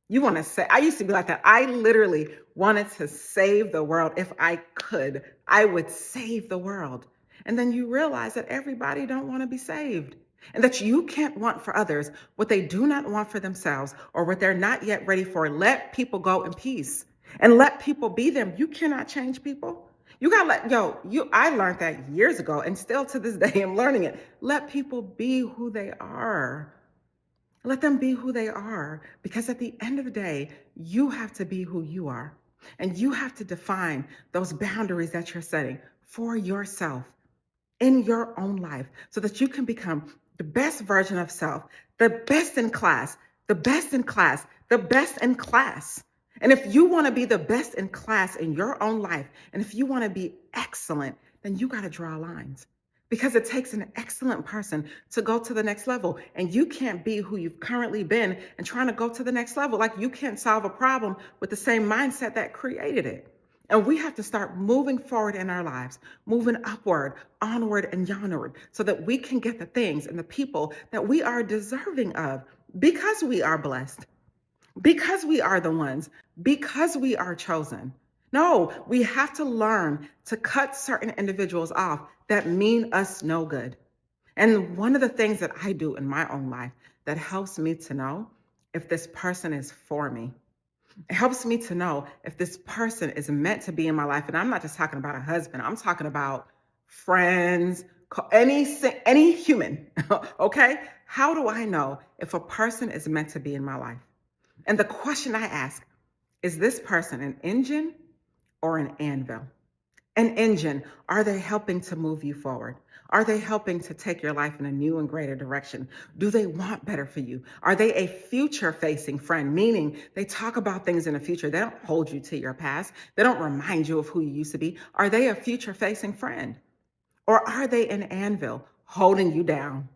S1: You want to say, I used to be like that. I literally wanted to save the world. If I could, I would save the world. And then you realize that everybody don't want to be saved, and that you can't want for others what they do not want for themselves, or what they're not yet ready for. Let people go in peace and let people be them. You cannot change people. You gotta I learned that years ago, and still to this day I'm learning it. Let people be who they are. Let them be who they are, because at the end of the day, you have to be who you are. And you have to define those boundaries that you're setting for yourself in your own life, so that you can become the best version of self, the best in class, the best in class, the best in class. And if you want to be the best in class in your own life, and if you want to be excellent, then you got to draw lines, because it takes an excellent person to go to the next level. And you can't be who you've currently been and trying to go to the next level. Like, you can't solve a problem with the same mindset that created it. And we have to start moving forward in our lives, moving upward, onward, and yonward, so that we can get the things and the people that we are deserving of, because we are blessed, because we are the ones, because we are chosen. No, we have to learn to cut certain individuals off that mean us no good. And one of the things that I do in my own life that helps me to know if this person is for me, it helps me to know if this person is meant to be in my life. And I'm not just talking about a husband. I'm talking about friends, any human. Okay? How do I know if a person is meant to be in my life? And the question I ask, is this person an engine or an anvil? An engine, are they helping to move you forward? Are they helping to take your life in a new and greater direction? Do they want better for you? Are they a future-facing friend, meaning they talk about things in the future? They don't hold you to your past. They don't remind you of who you used to be. Are they a future-facing friend? Or are they an anvil holding you down?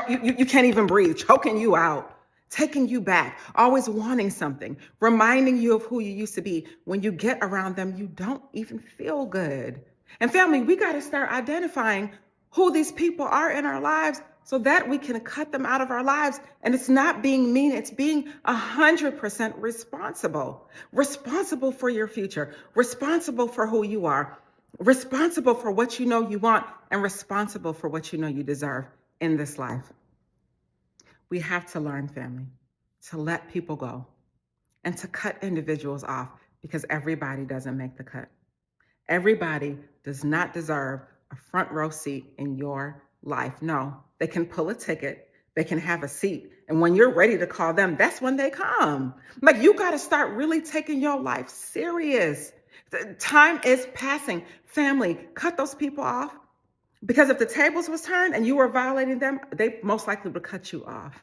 S1: You can't even breathe, choking you out, taking you back, always wanting something, reminding you of who you used to be. When you get around them, you don't even feel good. And family, we got to start identifying who these people are in our lives, so that we can cut them out of our lives. And it's not being mean, it's being 100% responsible for your future, responsible for who you are, responsible for what you know you want, and responsible for what you know you deserve in this life. We have to learn, family, to let people go and to cut individuals off, because everybody doesn't make the cut. Everybody does not deserve a front row seat in your life. No, they can pull a ticket, they can have a seat. And when you're ready to call them, that's when they come. Like, you got to start really taking your life serious. The time is passing. Family, cut those people off. Because if the tables was turned and you were violating them, they most likely would cut you off.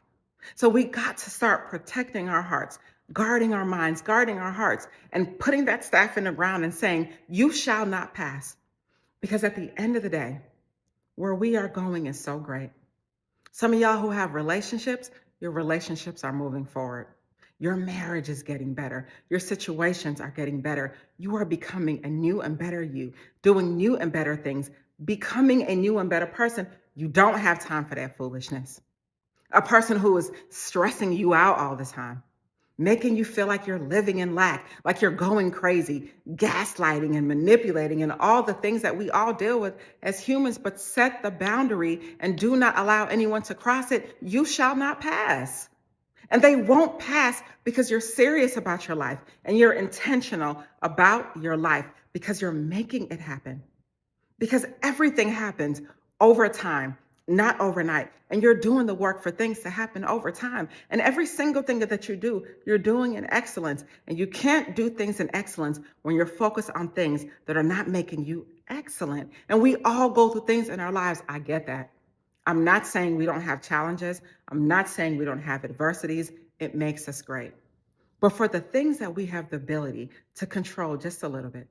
S1: So we got to start protecting our hearts, guarding our minds, guarding our hearts, and putting that staff in the ground and saying, you shall not pass. Because at the end of the day, where we are going is so great. Some of y'all who have relationships, your relationships are moving forward. Your marriage is getting better. Your situations are getting better. You are becoming a new and better you, doing new and better things, becoming a new and better person. You don't have time for that foolishness. A person who is stressing you out all the time. making you feel like you're living in lack, like you're going crazy, gaslighting and manipulating and all the things that we all deal with as humans. But set the boundary and do not allow anyone to cross it. You shall not pass. And they won't pass because you're serious about your life and you're intentional about your life because you're making it happen. Because everything happens over time, not overnight. And you're doing the work for things to happen over time. And every single thing that you do, you're doing in excellence. And you can't do things in excellence when you're focused on things that are not making you excellent. And we all go through things in our lives. I get that. I'm not saying we don't have challenges. I'm not saying we don't have adversities. It makes us great. But for the things that we have the ability to control just a little bit,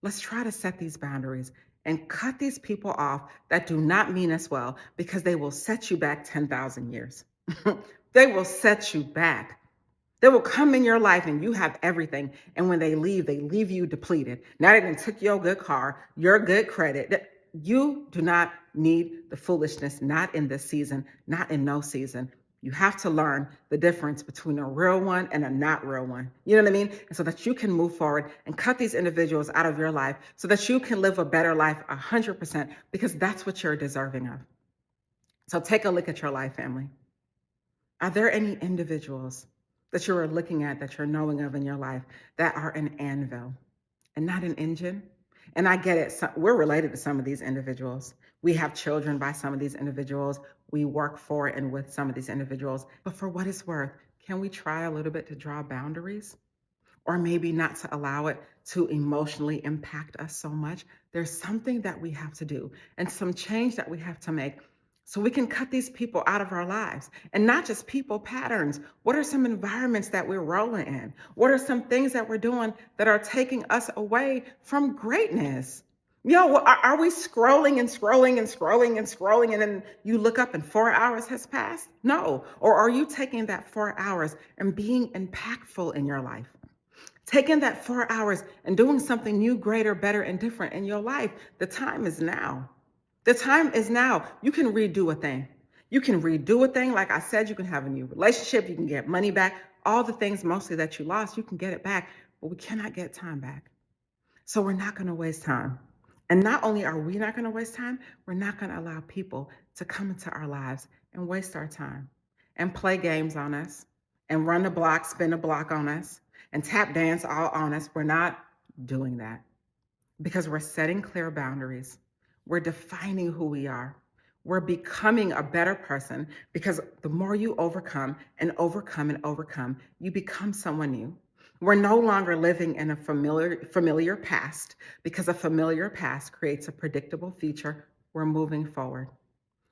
S1: let's try to set these boundaries and cut these people off that do not mean us well, because they will set you back 10,000 years. They will set you back. They will come in your life and you have everything. And when they leave you depleted. Now they done took your good car, your good credit. You do not need the foolishness, not in this season, not in no season. You have to learn the difference between a real one and a not real one. You know what I mean? And so that you can move forward and cut these individuals out of your life so that you can live a better life 100%, because that's what you're deserving of. So take a look at your life, family. Are there any individuals that you are looking at, that you're knowing of in your life, that are an anvil and not an engine? And I get it. We're related to some of these individuals. We have children by some of these individuals. We work for and with some of these individuals. But for what it's worth, can we try a little bit to draw boundaries? Or maybe not to allow it to emotionally impact us so much. There's something that we have to do and some change that we have to make so we can cut these people out of our lives. And not just people, patterns. What are some environments that we're rolling in? What are some things that we're doing that are taking us away from greatness? You know, are we scrolling and scrolling and scrolling and scrolling, and then you look up and 4 hours has passed? No. Or are you taking that 4 hours and being impactful in your life? Taking that 4 hours and doing something new, greater, better, and different in your life. The time is now. The time is now. You can redo a thing. You can redo a thing. Like I said, you can have a new relationship. You can get money back. All the things mostly that you lost, you can get it back. But we cannot get time back. So we're not going to waste time. And not only are we not going to waste time, we're not going to allow people to come into our lives and waste our time and play games on us and run the block, spin the block on us and tap dance all on us. We're not doing that, because we're setting clear boundaries. We're defining who we are. We're becoming a better person, because the more you overcome and overcome and overcome, you become someone new. We're no longer living in a familiar past, because a familiar past creates a predictable future. We're moving forward,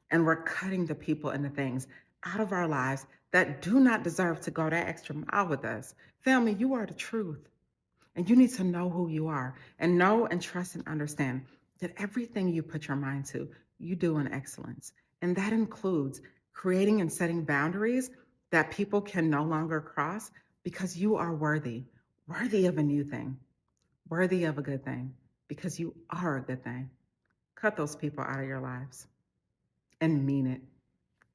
S1: and we're cutting the people and the things out of our lives that do not deserve to go that extra mile with us. Family, you are the truth. And you need to know who you are, and know and trust and understand that everything you put your mind to, you do in excellence. And that includes creating and setting boundaries that people can no longer cross, because you are worthy of a new thing, worthy of a good thing, because you are a good thing. Cut those people out of your lives and mean it.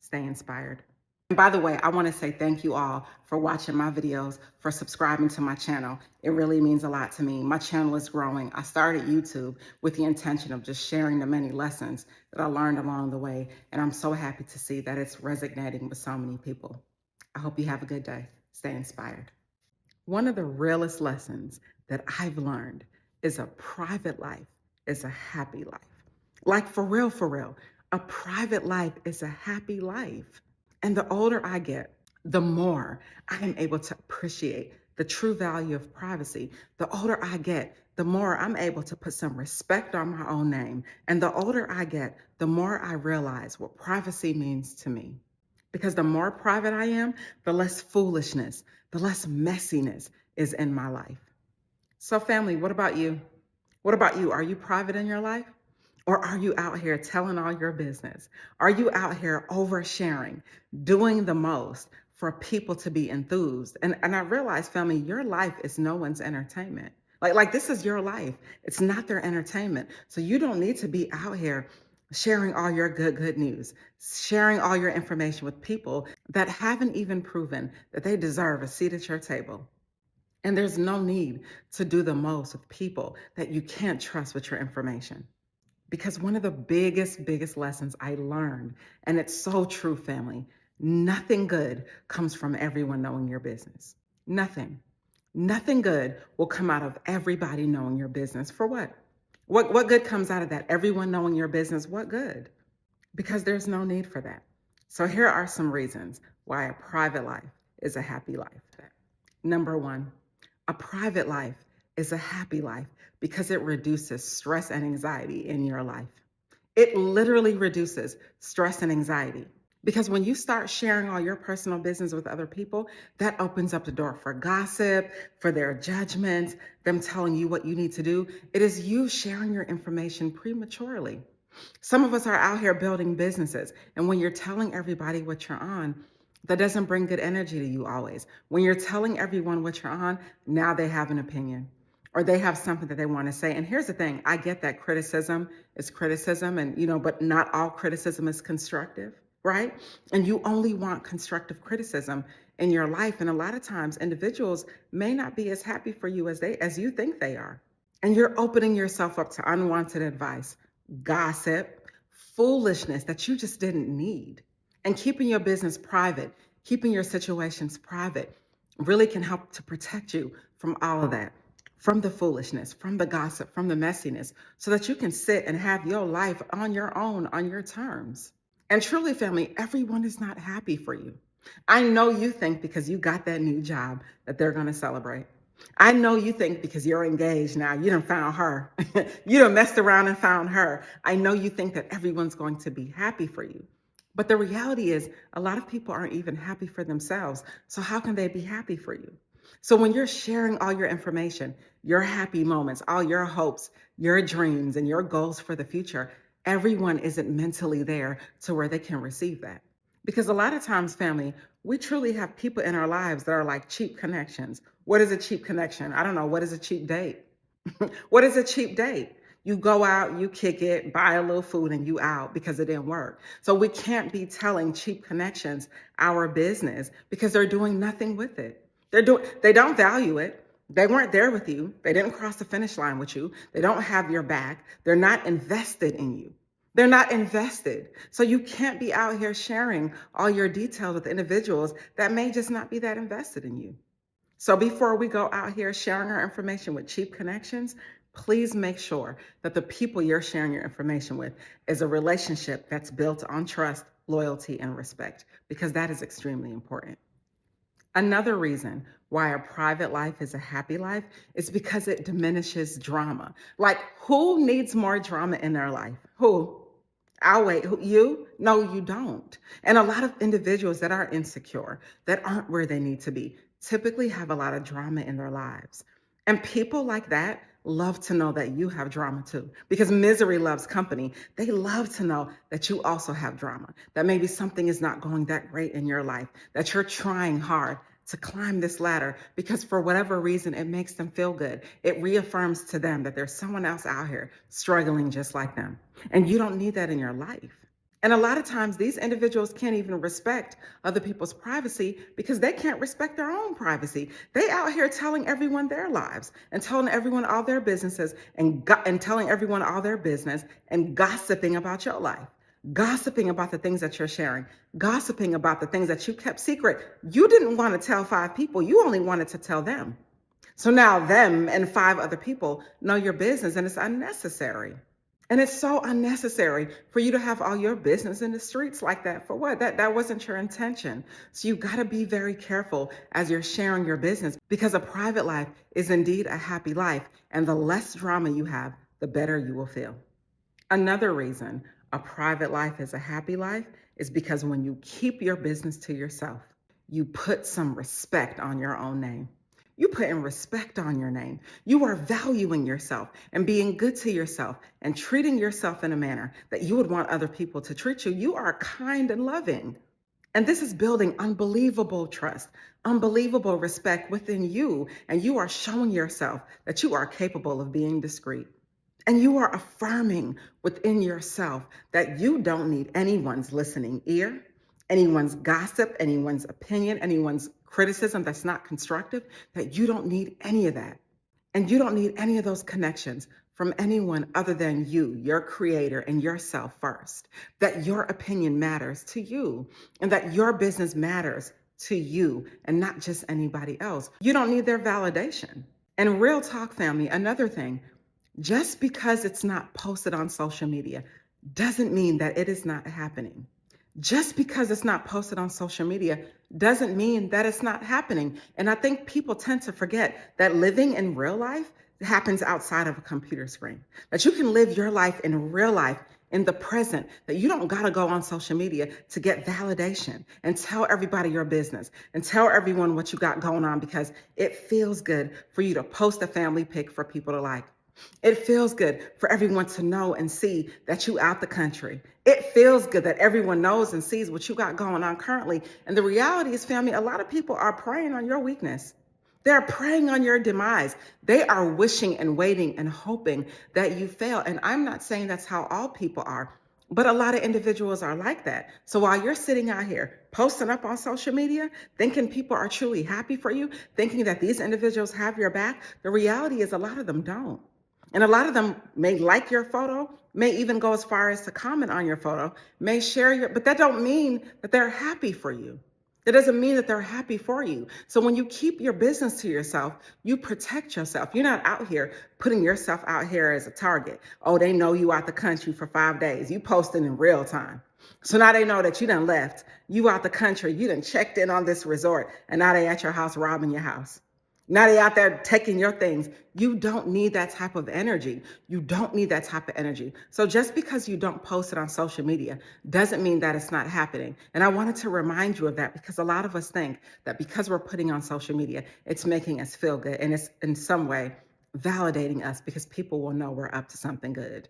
S1: Stay inspired. And by the way, I want to say thank you all for watching my videos, for subscribing to my channel. It really means a lot to me. My channel is growing. I started YouTube with the intention of just sharing the many lessons that I learned along the way. And I'm so happy to see that it's resonating with so many people. I hope you have a good day. Stay inspired. One of the realest lessons that I've learned is a private life is a happy life. Like for real, a private life is a happy life. And the older I get, the more I am able to appreciate the true value of privacy. The older I get, the more I'm able to put some respect on my own name. And the older I get, the more I realize what privacy means to me. Because the more private I am, the less foolishness, the less messiness is in my life. So family, what about you? What about you? Are you private in your life? Or are you out here telling all your business? Are you out here oversharing, doing the most for people to be enthused? And I realize, family, your life is no one's entertainment. Like this is your life. It's not their entertainment. So you don't need to be out here sharing all your good news, sharing all your information with people that haven't even proven that they deserve a seat at your table. And there's no need to do the most with people that you can't trust with your information. Because one of the biggest lessons I learned, and it's so true, family, nothing good comes from everyone knowing your business. Nothing. Nothing good will come out of everybody knowing your business. For what? What good comes out of that? Everyone knowing your business, what good? Because there's no need for that. So here are some reasons why a private life is a happy life. Number one, a private life is a happy life because it reduces stress and anxiety in your life. It literally reduces stress and anxiety. Because when you start sharing all your personal business with other people, that opens up the door for gossip, for their judgments, them telling you what you need to do. It is you sharing your information prematurely. Some of us are out here building businesses, and when you're telling everybody what you're on, that doesn't bring good energy to you always. When you're telling everyone what you're on, now they have an opinion or they have something that they want to say. And here's the thing, I get that criticism is criticism and but not all criticism is constructive, right? And you only want constructive criticism in your life. And a lot of times individuals may not be as happy for you as you think they are. And you're opening yourself up to unwanted advice, gossip, foolishness that you just didn't need. And keeping your business private, keeping your situations private, really can help to protect you from all of that, from the foolishness, from the gossip, from the messiness, so that you can sit and have your life on your own, on your terms. And truly, family, everyone is not happy for you. I know you think because you got that new job that they're going to celebrate. I know you think because you're engaged now, you done found her. You done messed around and found her. I know you think that everyone's going to be happy for you. But the reality is, a lot of people aren't even happy for themselves. So how can they be happy for you? So when you're sharing all your information, your happy moments, all your hopes, your dreams, and your goals for the future, everyone isn't mentally there to where they can receive that. Because a lot of times, family, we truly have people in our lives that are like cheap connections. What is a cheap connection? I don't know. What is a cheap date? What is a cheap date? You go out, you kick it, buy a little food, and you out because it didn't work. So we can't be telling cheap connections our business because they're doing nothing with it. They don't value it. They weren't there with you. They didn't cross the finish line with you. They don't have your back. They're not invested in you. They're not invested. So you can't be out here sharing all your details with individuals that may just not be that invested in you. So before we go out here sharing our information with cheap connections, please make sure that the people you're sharing your information with is a relationship that's built on trust, loyalty, and respect, because that is extremely important. Another reason why a private life is a happy life is because it diminishes drama. Like, who needs more drama in their life? Who? I'll wait. You? No, you don't. And a lot of individuals that are insecure, that aren't where they need to be, typically have a lot of drama in their lives. And people like that love to know that you have drama too, because misery loves company. They love to know that you also have drama, that maybe something is not going that great in your life, that you're trying hard to climb this ladder because for whatever reason, it makes them feel good. It reaffirms to them that there's someone else out here struggling just like them. And you don't need that in your life. And a lot of times these individuals can't even respect other people's privacy because they can't respect their own privacy. They out here telling everyone their lives and telling everyone all their businesses and telling everyone all their business and gossiping about your life, gossiping about the things that you're sharing, gossiping about the things that you kept secret. You didn't want to tell 5 people. You only wanted to tell them. So now them and 5 other people know your business, and it's unnecessary. And it's so unnecessary for you to have all your business in the streets like that. For what? That wasn't your intention. So you got to be very careful as you're sharing your business, because a private life is indeed a happy life. And the less drama you have, the better you will feel. Another reason a private life is a happy life is because when you keep your business to yourself, you put some respect on your own name. You putting respect on your name. You are valuing yourself and being good to yourself and treating yourself in a manner that you would want other people to treat you. You are kind and loving. And this is building unbelievable trust, unbelievable respect within you. And you are showing yourself that you are capable of being discreet. And you are affirming within yourself that you don't need anyone's listening ear, anyone's gossip, anyone's opinion, anyone's criticism that's not constructive, that you don't need any of that. And you don't need any of those connections from anyone other than you, your creator, and yourself first. That your opinion matters to you and that your business matters to you and not just anybody else. You don't need their validation. And real talk, family, another thing, just because it's not posted on social media doesn't mean that it is not happening. Just because it's not posted on social media doesn't mean that it's not happening. And I think people tend to forget that living in real life happens outside of a computer screen. That you can live your life in real life in the present, that you don't gotta go on social media to get validation and tell everybody your business and tell everyone what you got going on because it feels good for you to post a family pic for people to like. It feels good for everyone to know and see that you out the country. It feels good that everyone knows and sees what you got going on currently. And the reality is, family, a lot of people are preying on your weakness. They're preying on your demise. They are wishing and waiting and hoping that you fail. And I'm not saying that's how all people are, but a lot of individuals are like that. So while you're sitting out here posting up on social media, thinking people are truly happy for you, thinking that these individuals have your back, the reality is a lot of them don't. And a lot of them may like your photo, may even go as far as to comment on your photo, may share your, but that don't mean that they're happy for you. That doesn't mean that they're happy for you. So when you keep your business to yourself, you protect yourself. You're not out here putting yourself out here as a target. Oh, they know you out the country for 5 days. You posting in real time. So now they know that you done left. You out the country. You done checked in on this resort and now they at your house robbing your house. Now they out there taking your things. You don't need that type of energy. You don't need that type of energy. So just because you don't post it on social media doesn't mean that it's not happening. And I wanted to remind you of that because a lot of us think that because we're putting on social media, it's making us feel good. And it's in some way validating us because people will know we're up to something good.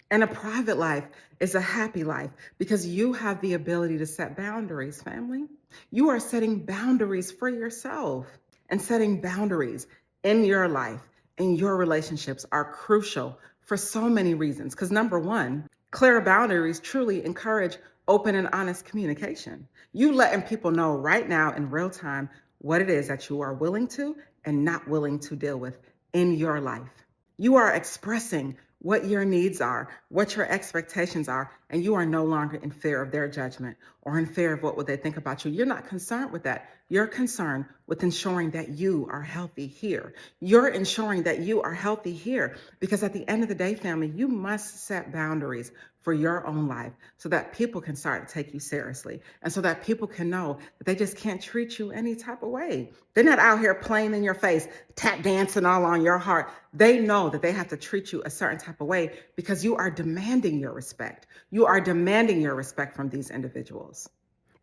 S1: And a private life is a happy life because you have the ability to set boundaries, family. You are setting boundaries for yourself. And setting boundaries in your life, in your relationships are crucial for so many reasons. Because number one, clear boundaries truly encourage open and honest communication. You letting people know right now in real time what it is that you are willing to and not willing to deal with in your life. You are expressing what your needs are, what your expectations are, and you are no longer in fear of their judgment or in fear of what would they think about you. You're not concerned with that. You're concerned with ensuring that you are healthy here. You're ensuring that you are healthy here because at the end of the day, family, you must set boundaries for your own life so that people can start to take you seriously and so that people can know that they just can't treat you any type of way. They're not out here playing in your face, tap dancing all on your heart. They know that they have to treat you a certain type of way because you are demanding your respect. You are demanding your respect from these individuals.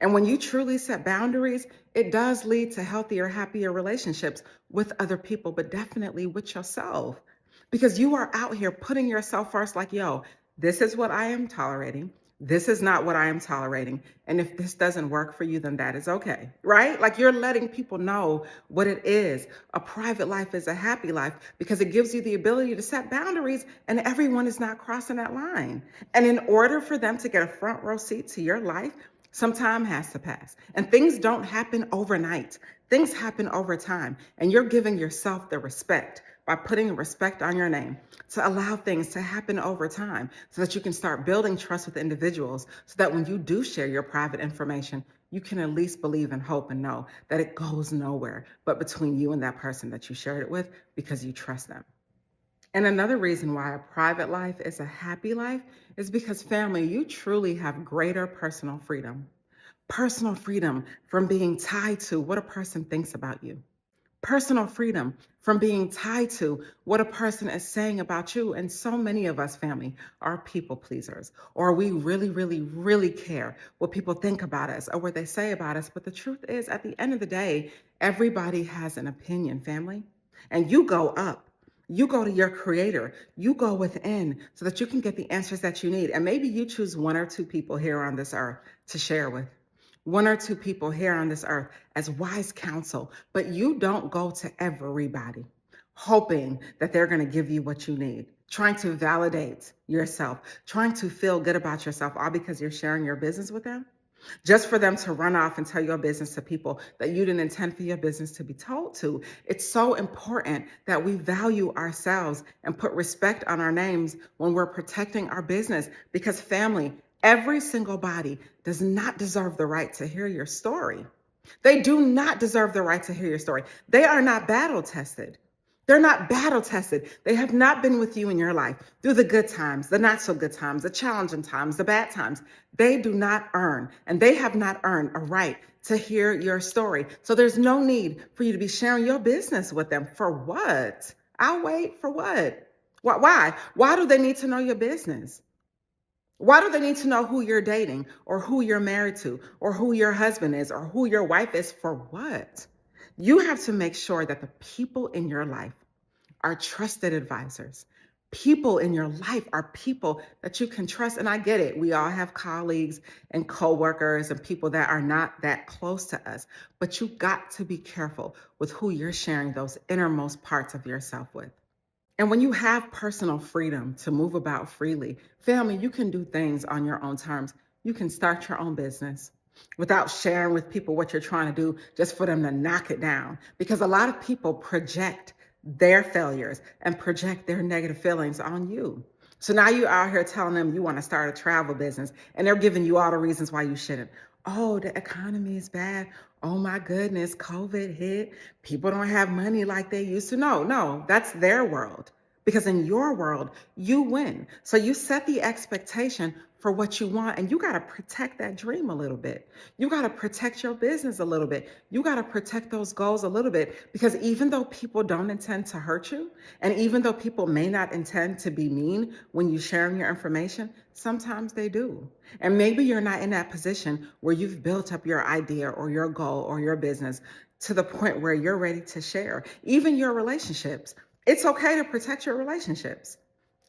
S1: And when you truly set boundaries, it does lead to healthier, happier relationships with other people, but definitely with yourself. Because you are out here putting yourself first, like, yo, this is what I am tolerating. This is not what I am tolerating. And if this doesn't work for you, then that is okay, right? Like you're letting people know what it is. A private life is a happy life because it gives you the ability to set boundaries and everyone is not crossing that line. And in order for them to get a front row seat to your life, some time has to pass. And things don't happen overnight. Things happen over time. And you're giving yourself the respect by putting respect on your name to allow things to happen over time so that you can start building trust with individuals so that when you do share your private information, you can at least believe and hope and know that it goes nowhere but between you and that person that you shared it with because you trust them. And another reason why a private life is a happy life is because, family, you truly have greater personal freedom. Personal freedom from being tied to what a person thinks about you. Personal freedom from being tied to what a person is saying about you. And so many of us, family, are people pleasers, or we really, really, really care what people think about us or what they say about us. But the truth is, at the end of the day, everybody has an opinion, family, and you go up. You go to your creator, you go within so that you can get the answers that you need. And maybe you choose one or two people here on this earth to share with. One or two people here on this earth as wise counsel, but you don't go to everybody hoping that they're going to give you what you need. trying to validate yourself, trying to feel good about yourself, all because you're sharing your business with them, just for them to run off and tell your business to people that you didn't intend for your business to be told to. It's so important that we value ourselves and put respect on our names when we're protecting our business, because family, every single body does not deserve the right to hear your story. They do not deserve the right to hear your story. They are not battle tested. They're not battle tested. They have not been with you in your life through the good times, the not so good times, the challenging times, the bad times. They do not earn, and they have not earned a right to hear your story. So there's no need for you to be sharing your business with them. For what? I'll wait. For what? Why? Why do they need to know your business? Why do they need to know who you're dating or who you're married to or who your husband is or who your wife is? For what? You have to make sure that the people in your life are trusted advisors. People in your life are people that you can trust. And I get it. We all have colleagues and coworkers and people that are not that close to us. But you got to be careful with who you're sharing those innermost parts of yourself with. And when you have personal freedom to move about freely, family, you can do things on your own terms. You can start your own business without sharing with people what you're trying to do just for them to knock it down. Because a lot of people project their failures and project their negative feelings on you. So now you're out here telling them you want to start a travel business, and they're giving you all the reasons why you shouldn't. Oh, the economy is bad. Oh my goodness, COVID hit. People don't have money like they used to. No, that's their world. Because in your world, you win. So you set the expectation for what you want, and you got to protect that dream a little bit. You got to protect your business a little bit. You got to protect those goals a little bit, because even though people don't intend to hurt you, and even though people may not intend to be mean when you share your information, sometimes they do. And maybe you're not in that position where you've built up your idea or your goal or your business to the point where you're ready to share, even your relationships. It's okay to protect your relationships.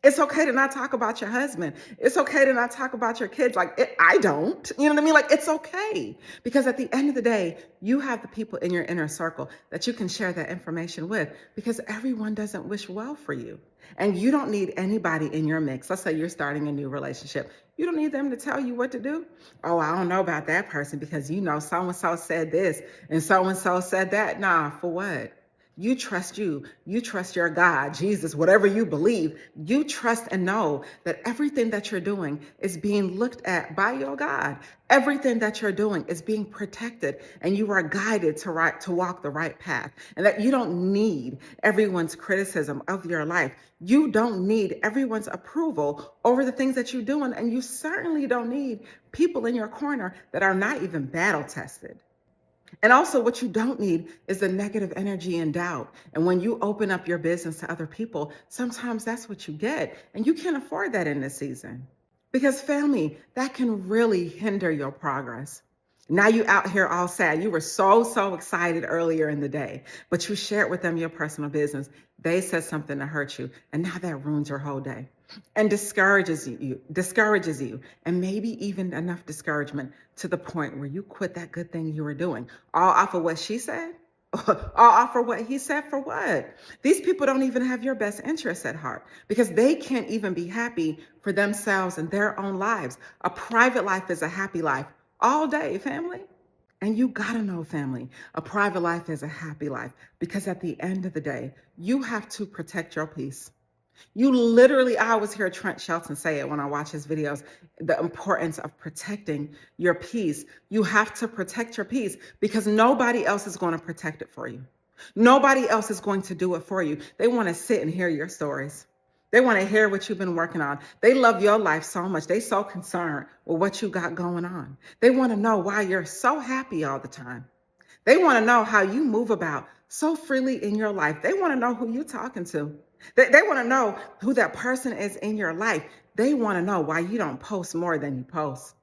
S1: It's okay to not talk about your husband. It's okay to not talk about your kids. I don't. You know what I mean? Like, it's okay. Because at the end of the day, you have the people in your inner circle that you can share that information with, because everyone doesn't wish well for you. And you don't need anybody in your mix. Let's say you're starting a new relationship. You don't need them to tell you what to do. Oh, I don't know about that person because, so-and-so said this and so-and-so said that. Nah, for what? You trust you. You trust your God, Jesus, whatever you believe. You trust and know that everything that you're doing is being looked at by your God. Everything that you're doing is being protected, and you are guided to walk the right path. And that you don't need everyone's criticism of your life. You don't need everyone's approval over the things that you're doing. And you certainly don't need people in your corner that are not even battle tested. And also, what you don't need is the negative energy and doubt. And when you open up your business to other people, sometimes that's what you get. And you can't afford that in this season. Because family, that can really hinder your progress. Now you out here all sad. You were so excited earlier in the day, but you shared with them your personal business. They said something to hurt you, and now that ruins your whole day and discourages you, and maybe even enough discouragement to the point where you quit that good thing you were doing, all off of what she said, all off of what he said. For what? These people don't even have your best interests at heart, because they can't even be happy for themselves and their own lives. A private life is a happy life all day, family. And you gotta know, family, a private life is a happy life, because at the end of the day, you have to protect your peace. You literally, I always hear Trent Shelton say it when I watch his videos, the importance of protecting your peace. You have to protect your peace, because nobody else is going to protect it for you. Nobody else is going to do it for you. They want to sit and hear your stories. They want to hear what you've been working on. They love your life so much. They're so concerned with what you got going on. They want to know why you're so happy all the time. They want to know how you move about so freely in your life. They want to know who you're talking to. They want to know who that person is in your life. They want to know why you don't post more than you post.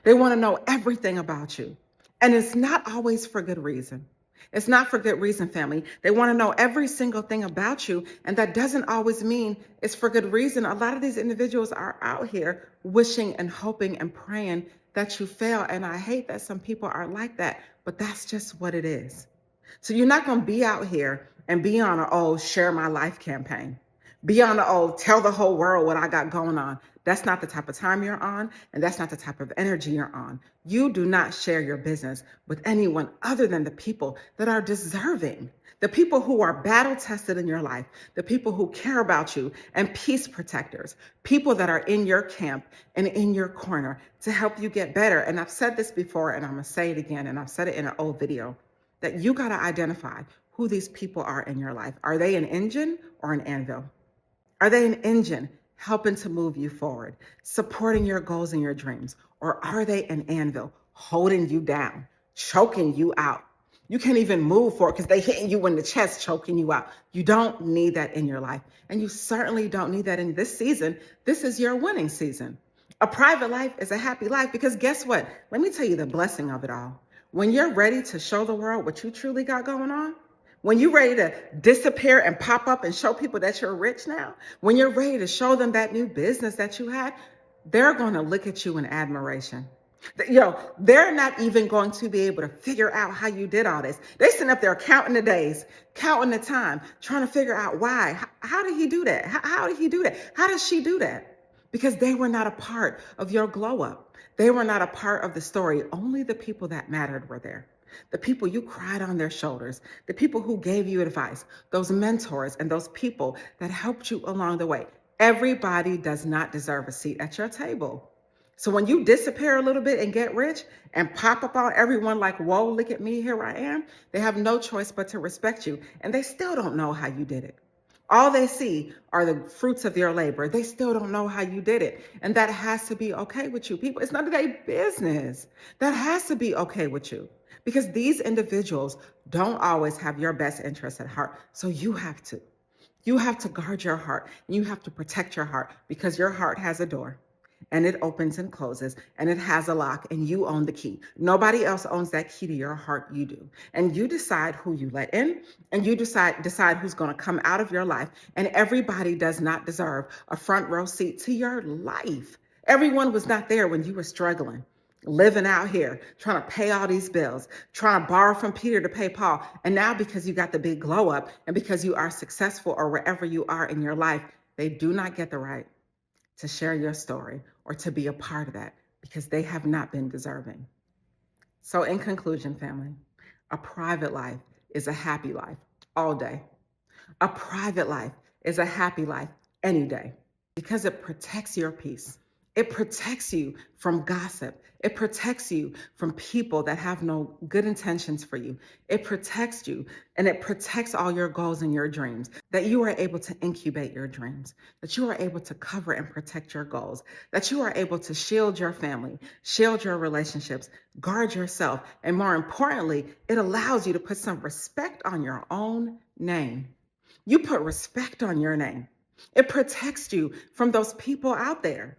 S1: They want to know everything about you. And it's not always for good reason. It's not for good reason, family. They want to know every single thing about you. And that doesn't always mean it's for good reason. A lot of these individuals are out here wishing and hoping and praying that you fail. And I hate that some people are like that, but that's just what it is. So you're not going to be out here and be on share my life campaign, Be on the old, tell the whole world what I got going on. That's not the type of time you're on, and that's not the type of energy you're on. You do not share your business with anyone other than the people that are deserving, the people who are battle tested in your life, the people who care about you, and peace protectors, people that are in your camp and in your corner to help you get better. And I've said this before, and I'm gonna say it again, and I've said it in an old video, that you gotta identify who these people are in your life. Are they an engine or an anvil? Are they an engine helping to move you forward, supporting your goals and your dreams? Or are they an anvil holding you down, choking you out? You can't even move forward because they're hitting you in the chest, choking you out. You don't need that in your life. And you certainly don't need that in this season. This is your winning season. A private life is a happy life because guess what? Let me tell you the blessing of it all. When you're ready to show the world what you truly got going on, when you're ready to disappear and pop up and show people that you're rich now, when you're ready to show them that new business that you had, they're going to look at you in admiration. They're not even going to be able to figure out how you did all this. They sitting up there counting the days, counting the time, trying to figure out why. How did he do that? How did he do that? How does she do that? Because they were not a part of your glow up. They were not a part of the story. Only the people that mattered were there. The people you cried on their shoulders, the people who gave you advice, those mentors and those people that helped you along the way. Everybody does not deserve a seat at your table. So when you disappear a little bit and get rich and pop up on everyone like, whoa, look at me, here I am, they have no choice but to respect you. And they still don't know how you did it. All they see are the fruits of your labor. They still don't know how you did it. And that has to be okay with you. People, it's none of their business. That has to be okay with you because these individuals don't always have your best interests at heart. So you have to. You have to guard your heart. You have to protect your heart because your heart has a door and it opens and closes and it has a lock and you own the key. Nobody else owns that key to your heart. You do. And you decide who you let in and you decide who's going to come out of your life. And everybody does not deserve a front row seat to your life. Everyone was not there when you were struggling, living out here, trying to pay all these bills, trying to borrow from Peter to pay Paul. And now because you got the big glow up and because you are successful or wherever you are in your life, they do not get the right to share your story or to be a part of that because they have not been deserving. So in conclusion, family, a private life is a happy life all day. A private life is a happy life any day because it protects your peace. It protects you from gossip. It protects you from people that have no good intentions for you. It protects you and it protects all your goals and your dreams, that you are able to incubate your dreams, that you are able to cover and protect your goals, that you are able to shield your family, shield your relationships, guard yourself. And more importantly, it allows you to put some respect on your own name. You put respect on your name. It protects you from those people out there.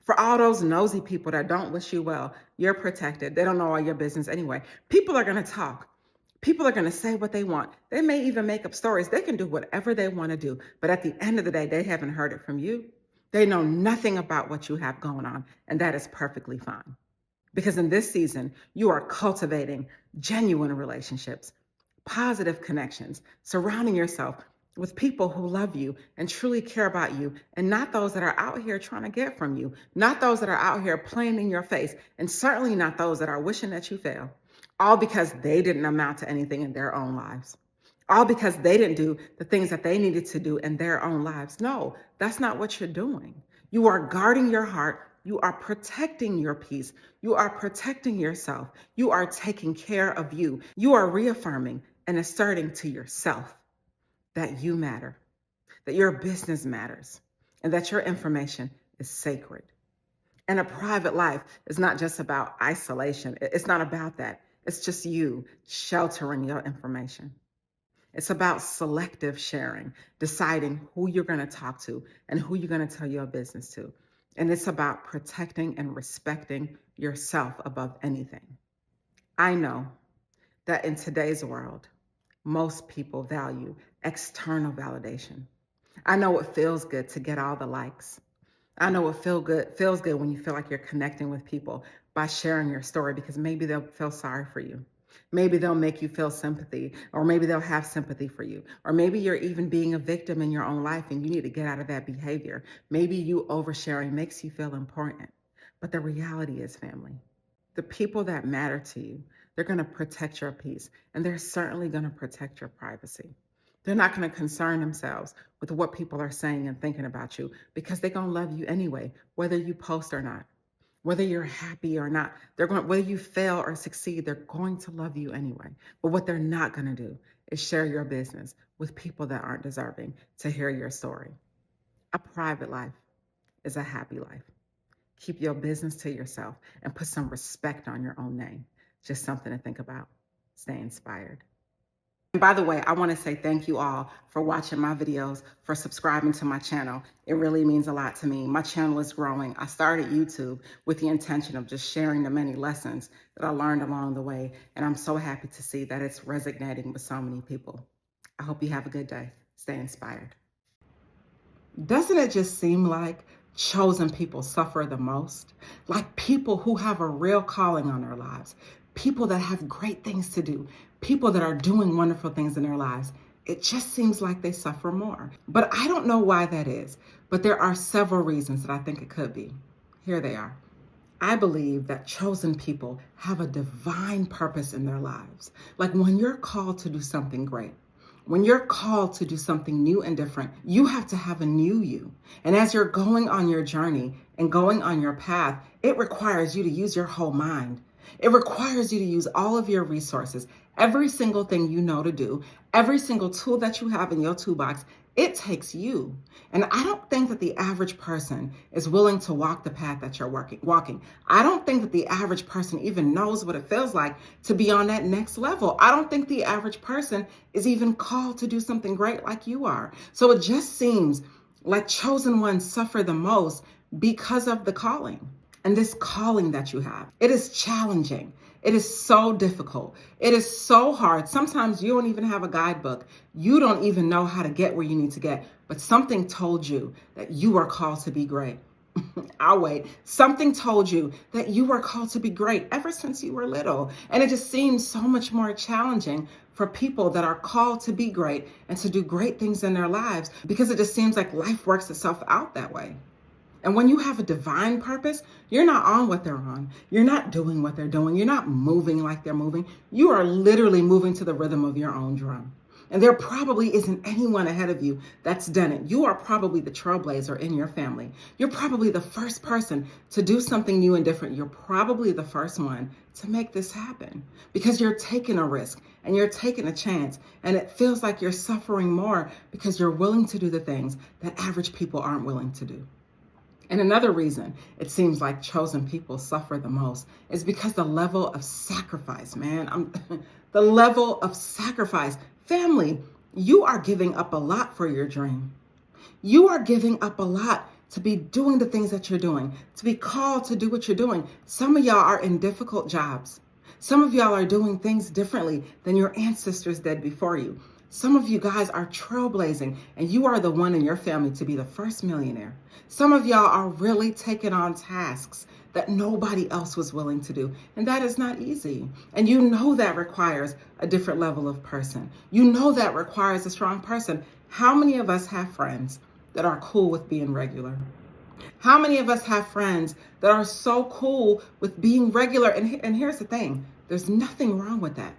S1: For all those nosy people that don't wish you well, you're protected. They don't know all your business anyway. People are going to talk. People are going to say what they want. They may even make up stories. They can do whatever they want to do. But at the end of the day, they haven't heard it from you. They know nothing about what you have going on. And that is perfectly fine. Because in this season, you are cultivating genuine relationships, positive connections, surrounding yourself with people who love you and truly care about you, and not those that are out here trying to get from you, not those that are out here playing in your face, and certainly not those that are wishing that you fail, all because they didn't amount to anything in their own lives. All because they didn't do the things that they needed to do in their own lives. No, that's not what you're doing. You are guarding your heart. You are protecting your peace. You are protecting yourself. You are taking care of you. You are reaffirming and asserting to yourself that you matter, that your business matters, and that your information is sacred. And a private life is not just about isolation. It's not about that. It's just you sheltering your information. It's about selective sharing, deciding who you're going to talk to and who you're going to tell your business to. And it's about protecting and respecting yourself above anything. I know that in today's world, most people value external validation. I know it feels good to get all the likes. I know it feels good when you feel like you're connecting with people by sharing your story because maybe they'll feel sorry for you. Maybe they'll make you feel sympathy, or maybe they'll have sympathy for you. Or maybe you're even being a victim in your own life and you need to get out of that behavior. Maybe you oversharing makes you feel important. But the reality is, family, the people that matter to you, they're going to protect your peace, and they're certainly going to protect your privacy. They're not going to concern themselves with what people are saying and thinking about you, because they're going to love you anyway, whether you post or not. Whether you're happy or not, whether you fail or succeed, they're going to love you anyway. But what they're not going to do is share your business with people that aren't deserving to hear your story. A private life is a happy life. Keep your business to yourself and put some respect on your own name. Just something to think about. Stay inspired. And by the way, I want to say thank you all for watching my videos, for subscribing to my channel. It really means a lot to me. My channel is growing. I started YouTube with the intention of just sharing the many lessons that I learned along the way. And I'm so happy to see that it's resonating with so many people. I hope you have a good day. Stay inspired. Doesn't it just seem like chosen people suffer the most? Like people who have a real calling on their lives, people that have great things to do, people that are doing wonderful things in their lives. It just seems like they suffer more. But I don't know why that is, but there are several reasons that I think it could be. Here they are. I believe that chosen people have a divine purpose in their lives. Like when you're called to do something great, when you're called to do something new and different, you have to have a new you. And as you're going on your journey and going on your path, it requires you to use your whole mind. It requires you to use all of your resources, every single thing you know to do, every single tool that you have in your toolbox. It takes you. And I don't think that the average person is willing to walk the path that you're walking. I don't think that the average person even knows what it feels like to be on that next level. I don't think the average person is even called to do something great like you are. So it just seems like chosen ones suffer the most because of the calling. And this calling that you have, it is challenging. It is so difficult. It is so hard. Sometimes you don't even have a guidebook. You don't even know how to get where you need to get. But something told you that you are called to be great. I'll wait. Something told you that you were called to be great ever since you were little. And it just seems so much more challenging for people that are called to be great and to do great things in their lives, because it just seems like life works itself out that way. And when you have a divine purpose, you're not on what they're on. You're not doing what they're doing. You're not moving like they're moving. You are literally moving to the rhythm of your own drum. And there probably isn't anyone ahead of you that's done it. You are probably the trailblazer in your family. You're probably the first person to do something new and different. You're probably the first one to make this happen, because you're taking a risk and you're taking a chance. And it feels like you're suffering more because you're willing to do the things that average people aren't willing to do. And another reason it seems like chosen people suffer the most is because the level of sacrifice, the level of sacrifice. Family, you are giving up a lot for your dream. You are giving up a lot to be doing the things that you're doing, to be called to do what you're doing. Some of y'all are in difficult jobs. Some of y'all are doing things differently than your ancestors did before you. Some of you guys are trailblazing, and you are the one in your family to be the first millionaire. Some of y'all are really taking on tasks that nobody else was willing to do. And that is not easy. And you know that requires a different level of person. You know that requires a strong person. How many of us have friends that are cool with being regular? How many of us have friends that are so cool with being regular? And here's the thing, there's nothing wrong with that.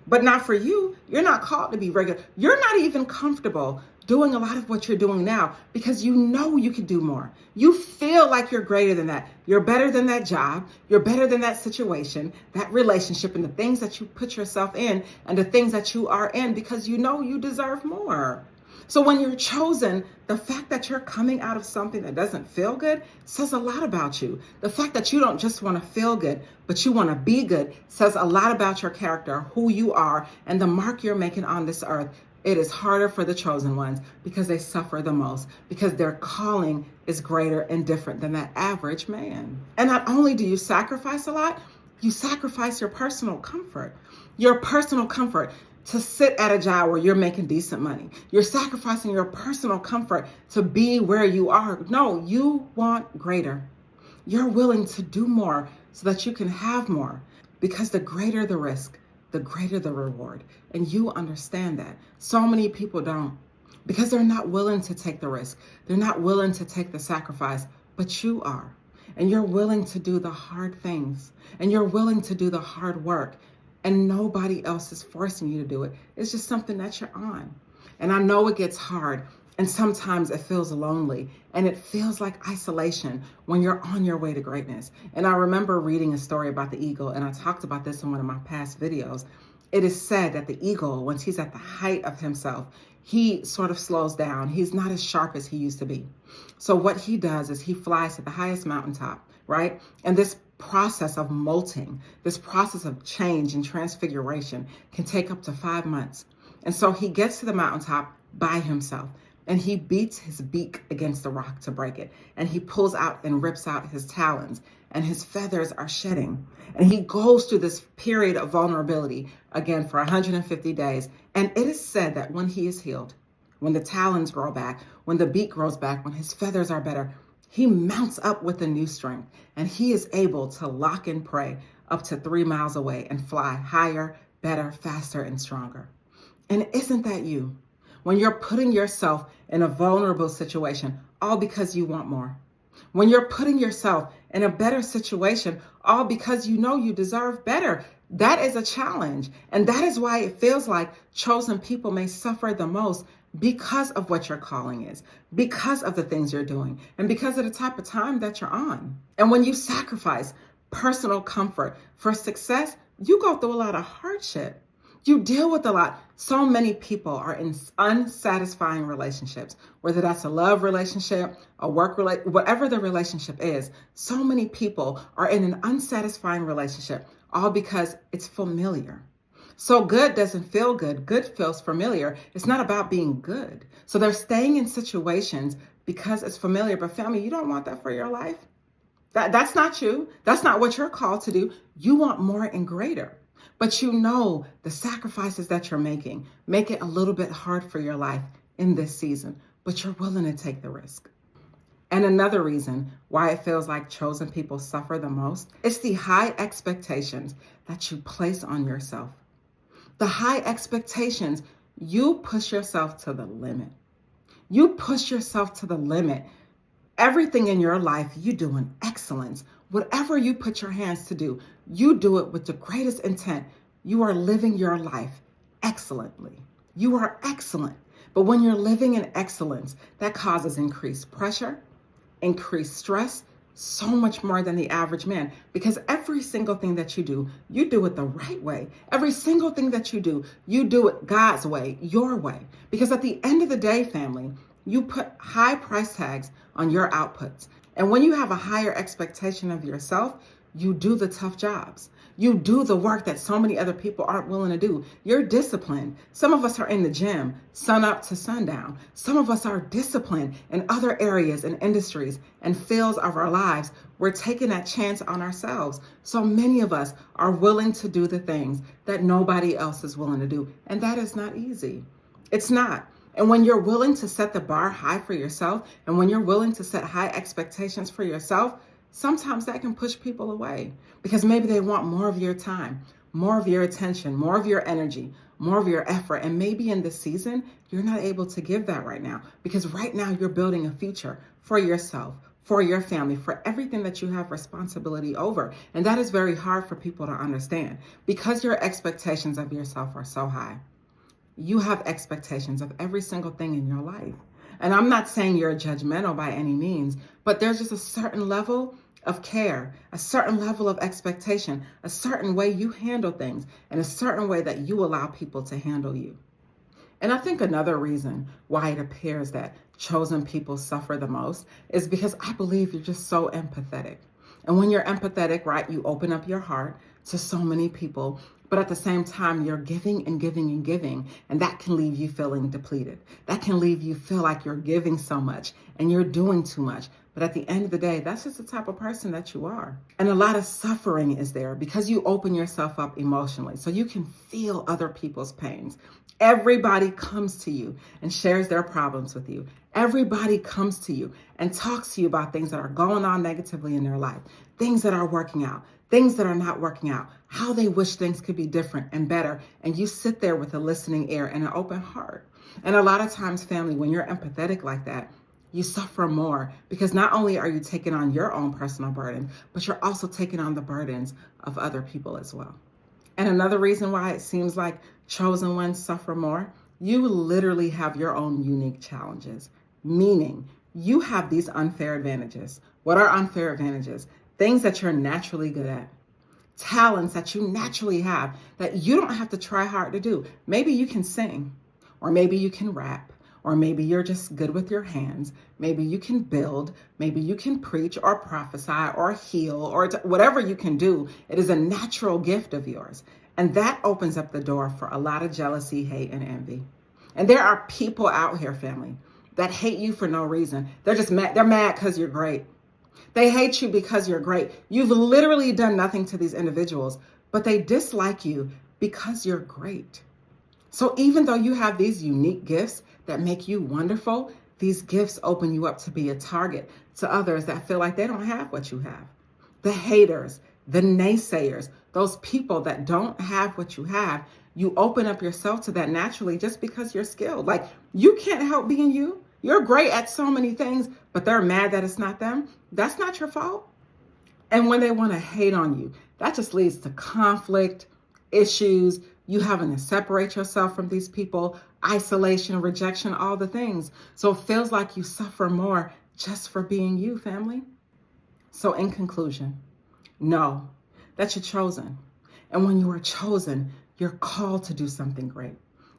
S1: But not for you. You're not called to be regular. You're not even comfortable doing a lot of what you're doing now because you know you could do more. You feel like you're greater than that. You're better than that job. You're better than that situation, that relationship, and the things that you put yourself in and the things that you are in, because you know you deserve more. So when you're chosen, the fact that you're coming out of something that doesn't feel good says a lot about you. The fact that you don't just want to feel good, but you want to be good says a lot about your character, who you are, and the mark you're making on this earth. It is harder for the chosen ones because they suffer the most, because their calling is greater and different than that average man. And not only do you sacrifice a lot, you sacrifice your personal comfort. Your personal comfort to sit at a job where you're making decent money. You're sacrificing your personal comfort to be where you are. No, you want greater. You're willing to do more so that you can have more, because the greater the risk, the greater the reward. And you understand that. So many people don't, because they're not willing to take the risk. They're not willing to take the sacrifice, but you are. And you're willing to do the hard things, and you're willing to do the hard work, and nobody else is forcing you to do it. It's just something that you're on. And I know it gets hard, and sometimes it feels lonely, and it feels like isolation when you're on your way to greatness. And I remember reading a story about the eagle, and I talked about this in one of my past videos. It is said that the eagle, once he's at the height of himself, he sort of slows down. He's not as sharp as he used to be. So what he does is he flies to the highest mountaintop, right? And this process of molting, this process of change and transfiguration can take up to 5 months. And so he gets to the mountaintop by himself, and he beats his beak against the rock to break it. And he pulls out and rips out his talons, and his feathers are shedding. And he goes through this period of vulnerability again for 150 days. And it is said that when he is healed, when the talons grow back, when the beak grows back, when his feathers are better, he mounts up with a new strength, and he is able to lock in prey up to 3 miles away and fly higher, better, faster, and stronger. And isn't that you? When you're putting yourself in a vulnerable situation, all because you want more. When you're putting yourself in a better situation, all because you know you deserve better. That is a challenge. And that is why it feels like chosen people may suffer the most, because of what your calling is, because of the things you're doing, and because of the type of time that you're on. And when you sacrifice personal comfort for success, you go through a lot of hardship. You deal with a lot. So many people are in unsatisfying relationships, whether that's a love relationship, a work relationship, whatever the relationship is. So many people are in an unsatisfying relationship, all because it's familiar. So good doesn't feel good. Good feels familiar. It's not about being good. So they're staying in situations because it's familiar. But family, you don't want that for your life. That's not you. That's not what you're called to do. You want more and greater. But you know the sacrifices that you're making make it a little bit hard for your life in this season, but you're willing to take the risk. And another reason why it feels like chosen people suffer the most is the high expectations that you place on yourself. The high expectations, you push yourself to the limit. You push yourself to the limit. Everything in your life, you do in excellence. Whatever you put your hands to do, you do it with the greatest intent. You are living your life excellently. You are excellent. But when you're living in excellence, that causes increased pressure, increased stress, so much more than the average man, because every single thing that you do it the right way. Every single thing that you do it God's way, your way. Because at the end of the day, family, you put high price tags on your outputs. And when you have a higher expectation of yourself, you do the tough jobs. You do the work that so many other people aren't willing to do. You're disciplined. Some of us are in the gym, sun up to sundown. Some of us are disciplined in other areas and industries and fields of our lives. We're taking that chance on ourselves. So many of us are willing to do the things that nobody else is willing to do. And that is not easy. It's not. And when you're willing to set the bar high for yourself, and when you're willing to set high expectations for yourself, sometimes that can push people away because maybe they want more of your time, more of your attention, more of your energy, more of your effort. And maybe in this season, you're not able to give that right now because right now you're building a future for yourself, for your family, for everything that you have responsibility over. And that is very hard for people to understand because your expectations of yourself are so high. You have expectations of every single thing in your life. And I'm not saying you're judgmental by any means, but there's just a certain level of care, a certain level of expectation, a certain way you handle things, and a certain way that you allow people to handle you. And I think another reason why it appears that chosen people suffer the most is because I believe you're just so empathetic. And when you're empathetic, right, you open up your heart to so many people. But at the same time, you're giving and giving and giving, and that can leave you feeling depleted. That can leave you feel like you're giving so much and you're doing too much. But at the end of the day, that's just the type of person that you are. And a lot of suffering is there because you open yourself up emotionally so you can feel other people's pains. Everybody comes to you and shares their problems with you. Everybody comes to you and talks to you about things that are going on negatively in their life, things that are working out, things that are not working out, how they wish things could be different and better. And you sit there with a listening ear and an open heart. And a lot of times, family, when you're empathetic like that, you suffer more because not only are you taking on your own personal burden, but you're also taking on the burdens of other people as well. And another reason why it seems like chosen ones suffer more, you literally have your own unique challenges, meaning you have these unfair advantages. What are unfair advantages? Things that you're naturally good at, talents that you naturally have that you don't have to try hard to do. Maybe you can sing, or maybe you can rap, or maybe you're just good with your hands. Maybe you can build, maybe you can preach or prophesy or heal or whatever you can do. It is a natural gift of yours. And that opens up the door for a lot of jealousy, hate, and envy. And there are people out here, family, that hate you for no reason. They're just mad. They're mad because you're great. They hate you because you're great. You've literally done nothing to these individuals, but they dislike you because you're great. So even though you have these unique gifts that make you wonderful, these gifts open you up to be a target to others that feel like they don't have what you have. The haters, the naysayers, those people that don't have what you have, you open up yourself to that naturally just because you're skilled. Like, you can't help being you. You're great at so many things, but they're mad that it's not them. That's not your fault. And when they want to hate on you, that just leads to conflict, issues, you having to separate yourself from these people, isolation, rejection, all the things. So it feels like you suffer more just for being you, family. So in conclusion, know that you're chosen. And when you are chosen, you're called to do something great.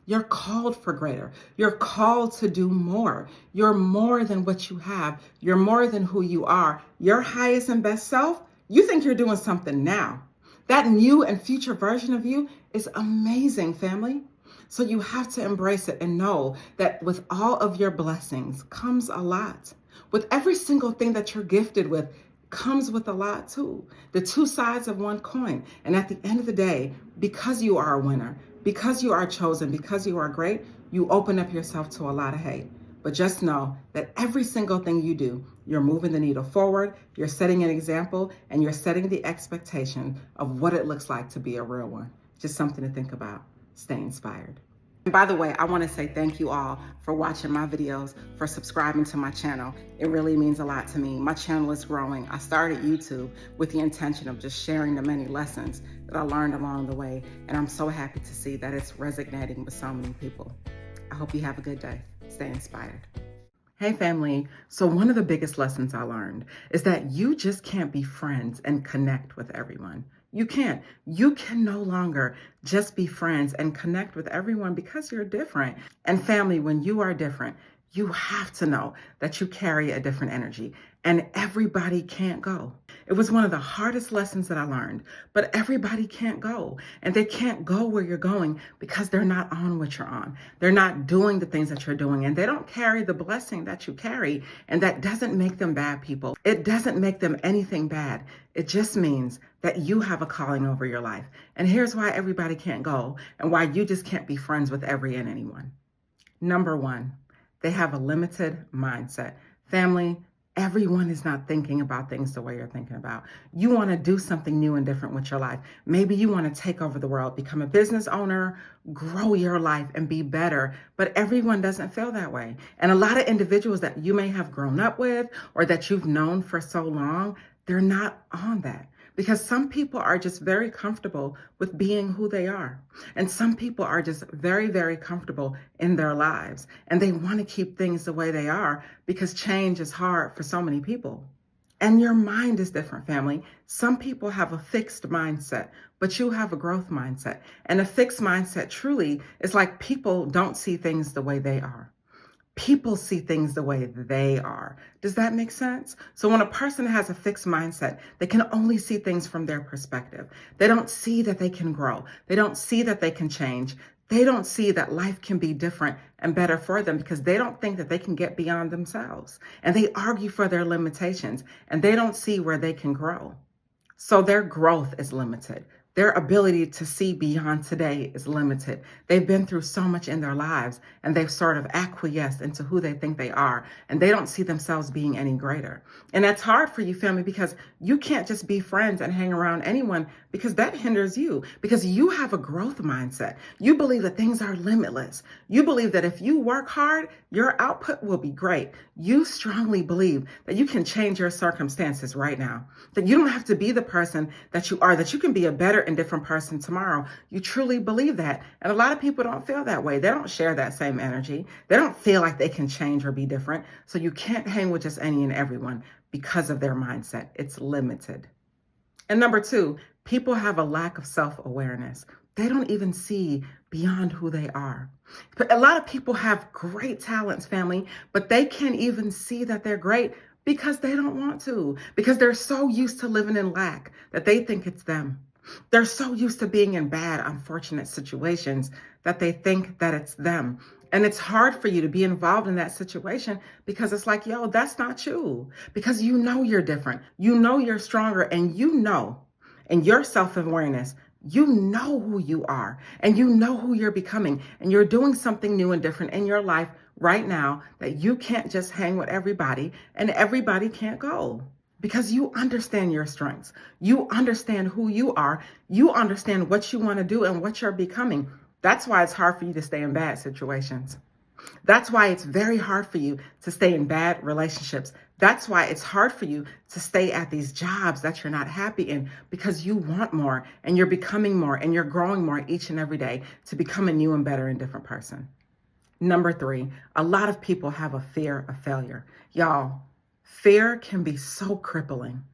S1: You're called for greater. You're called to do more. You're more than what you have. You're more than who you are. Your highest and best self, you think you're doing something now. That new and future version of you is amazing, family. So you have to embrace it and know that with all of your blessings comes a lot. With every single thing that you're gifted with comes with a lot too. The two sides of one coin. And at the end of the day, because you are a winner, because you are chosen, because you are great, you open up yourself to a lot of hate. But just know that every single thing you do, you're moving the needle forward, you're setting an example, and you're setting the expectation of what it looks like to be a real one. Just something to think about. Stay inspired. And by the way, I want to say thank you all for watching my videos, for subscribing to my channel. It really means a lot to me. My channel is growing. I started YouTube with the intention of just sharing the many lessons that I learned along the way. And I'm so happy to see that it's resonating with so many people. I hope you have a good day. Stay inspired. Hey family, so one of the biggest lessons I learned is that you just can't be friends and connect with everyone. You can't. You can no longer just be friends and connect with everyone because you're different. And family, when you are different, you have to know that you carry a different energy and everybody can't go. It was one of the hardest lessons that I learned, but everybody can't go, and they can't go where you're going because they're not on what you're on. They're not doing the things that you're doing, and they don't carry the blessing that you carry, and that doesn't make them bad people. It doesn't make them anything bad. It just means that you have a calling over your life. And here's why everybody can't go and why you just can't be friends with every and anyone. Number one, they have a limited mindset. Family, everyone is not thinking about things the way you're thinking about. You want to do something new and different with your life. Maybe you want to take over the world, become a business owner, grow your life and be better, but everyone doesn't feel that way. And a lot of individuals that you may have grown up with or that you've known for so long, they're not on that. Because some people are just very comfortable with being who they are. And some people are just very, very comfortable in their lives. And they want to keep things the way they are because change is hard for so many people. And your mind is different, family. Some people have a fixed mindset, but you have a growth mindset. And a fixed mindset truly is like people don't see things the way they are. People see things the way they are. Does that make sense? So when a person has a fixed mindset, they can only see things from their perspective. They don't see that they can grow. They don't see that they can change. They don't see that life can be different and better for them because they don't think that they can get beyond themselves. And they argue for their limitations and they don't see where they can grow. So their growth is limited. Their ability to see beyond today is limited. They've been through so much in their lives and they've sort of acquiesced into who they think they are, and they don't see themselves being any greater. And that's hard for you, family, because you can't just be friends and hang around anyone, because that hinders you, because you have a growth mindset. You believe that things are limitless. You believe that if you work hard, your output will be great. You strongly believe that you can change your circumstances right now, that you don't have to be the person that you are, that you can be a better and different person tomorrow. You truly believe that. And a lot of people don't feel that way. They don't share that same energy. They don't feel like they can change or be different. So you can't hang with just any and everyone because of their mindset. It's limited. And number two, people have a lack of self-awareness. They don't even see beyond who they are. But a lot of people have great talents, family, but they can't even see that they're great because they don't want to, because they're so used to living in lack that they think it's them. They're so used to being in bad, unfortunate situations that they think that it's them. And it's hard for you to be involved in that situation because it's like, yo, that's not you. Because you know you're different. You know you're stronger, and you know, in your self-awareness, you know who you are and you know who you're becoming, and you're doing something new and different in your life right now that you can't just hang with everybody and everybody can't go. Because you understand your strengths. You understand who you are. You understand what you want to do and what you're becoming. That's why it's hard for you to stay in bad situations. That's why it's very hard for you to stay in bad relationships. That's why it's hard for you to stay at these jobs that you're not happy in, because you want more and you're becoming more and you're growing more each and every day to become a new and better and different person. Number three, a lot of people have a fear of failure. Y'all, fear can be so crippling.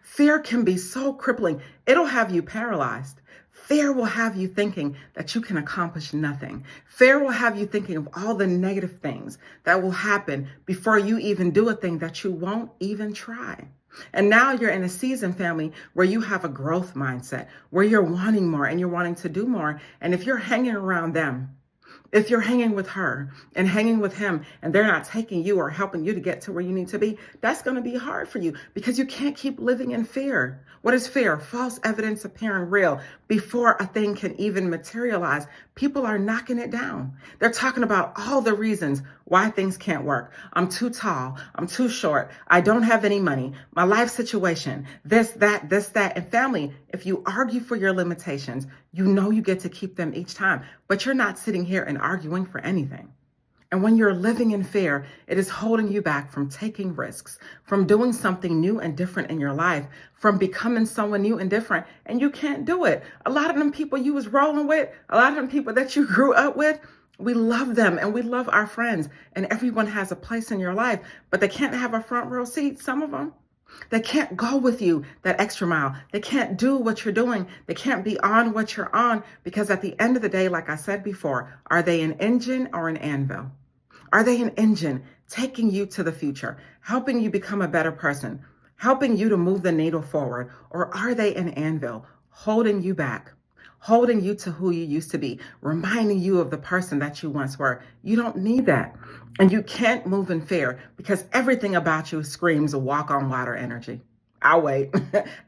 S1: Fear can be so crippling. It'll have you paralyzed. Fear will have you thinking that you can accomplish nothing. Fear will have you thinking of all the negative things that will happen before you even do a thing that you won't even try. And now you're in a season, family, where you have a growth mindset, where you're wanting more and you're wanting to do more. And if you're hanging around them, if you're hanging with her and hanging with him and they're not taking you or helping you to get to where you need to be, that's going to be hard for you because you can't keep living in fear. What is fear? False evidence appearing real before a thing can even materialize. People are knocking it down. They're talking about all the reasons why things can't work. I'm too tall. I'm too short. I don't have any money. My life situation, this, that. And family, if you argue for your limitations, you know you get to keep them each time, but you're not sitting here and arguing for anything. And when you're living in fear, it is holding you back from taking risks, from doing something new and different in your life, from becoming someone new and different, and you can't do it. A lot of them people you was rolling with, a lot of them people that you grew up with, we love them and we love our friends, and everyone has a place in your life, but they can't have a front row seat, some of them. They can't go with you that extra mile. They can't do what you're doing. They can't be on what you're on, because at the end of the day, like I said before, are they an engine or an anvil? Are they an engine taking you to the future, helping you become a better person, helping you to move the needle forward? Or are they an anvil holding you back, holding you to who you used to be, reminding you of the person that you once were? You don't need that. And you can't move in fear because everything about you screams walk on water energy. I'll wait.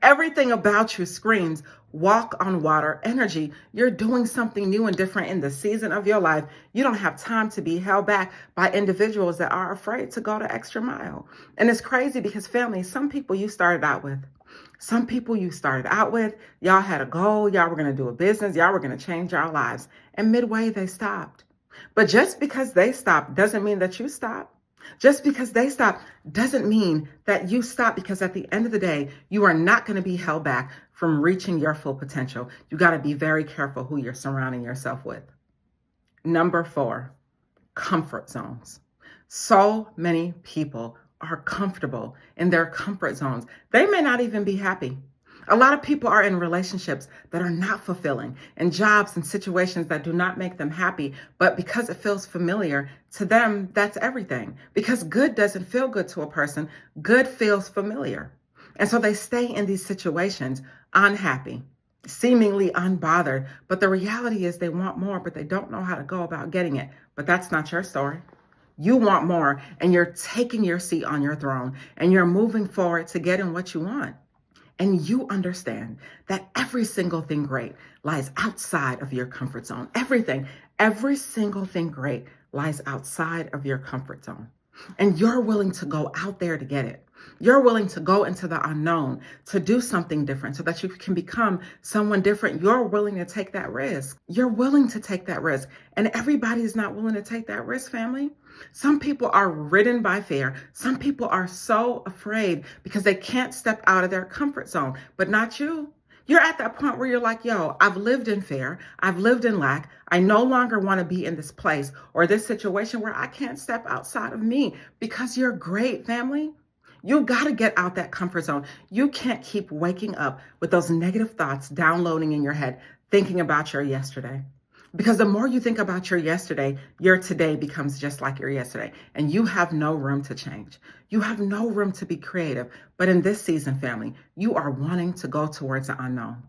S1: Everything about you screams walk on water energy. You're doing something new and different in the season of your life. You don't have time to be held back by individuals that are afraid to go the extra mile. And it's crazy because, family, some people you started out with, y'all had a goal, y'all were going to do a business, y'all were going to change our lives. And midway, they stopped. But just because they stopped doesn't mean that you stop. Just because they stop doesn't mean that you stop, because at the end of the day, you are not going to be held back from reaching your full potential. You got to be very careful who you're surrounding yourself with. Number 4, comfort zones. So many people are comfortable in their comfort zones. They may not even be happy. A lot of people are in relationships that are not fulfilling, and jobs and situations that do not make them happy, but because it feels familiar to them, that's everything. Because good doesn't feel good to a person, good feels familiar. And so they stay in these situations unhappy, seemingly unbothered, but the reality is they want more, but they don't know how to go about getting it. But that's not your story. You want more, and you're taking your seat on your throne, and you're moving forward to getting what you want. and you understand that every single thing great lies outside of your comfort zone. Every single thing great lies outside of your comfort zone. And you're willing to go out there to get it. You're willing to go into the unknown to do something different so that you can become someone different. You're willing to take that risk. You're willing to take that risk. And everybody is not willing to take that risk, family. Some people are ridden by fear. Some people are so afraid because they can't step out of their comfort zone, but not you. You're at that point where you're like, yo, I've lived in fear. I've lived in lack. I no longer want to be in this place or this situation where I can't step outside of me because you're great, family. You got to get out that comfort zone. You can't keep waking up with those negative thoughts downloading in your head, thinking about your yesterday. Because the more you think about your yesterday, your today becomes just like your yesterday. And you have no room to change. You have no room to be creative. But in this season, family, you are wanting to go towards the unknown.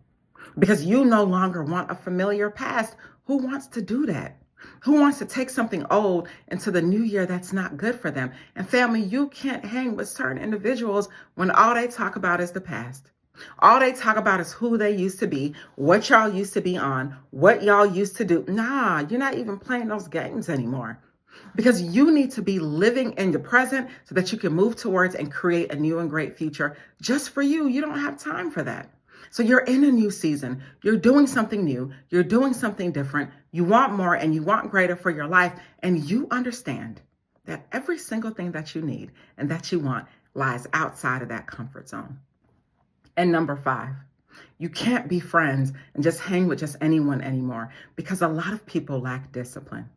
S1: Because you no longer want a familiar past. Who wants to do that? Who wants to take something old into the new year that's not good for them? And family, you can't hang with certain individuals when all they talk about is the past. All they talk about is who they used to be, what y'all used to be on, what y'all used to do. Nah, you're not even playing those games anymore. Because you need to be living in the present so that you can move towards and create a new and great future just for you. You don't have time for that. So you're in a new season. You're doing something new. You're doing something different. You want more and you want greater for your life. And you understand that every single thing that you need and that you want lies outside of that comfort zone. And number 5, you can't be friends and just hang with just anyone anymore because a lot of people lack discipline.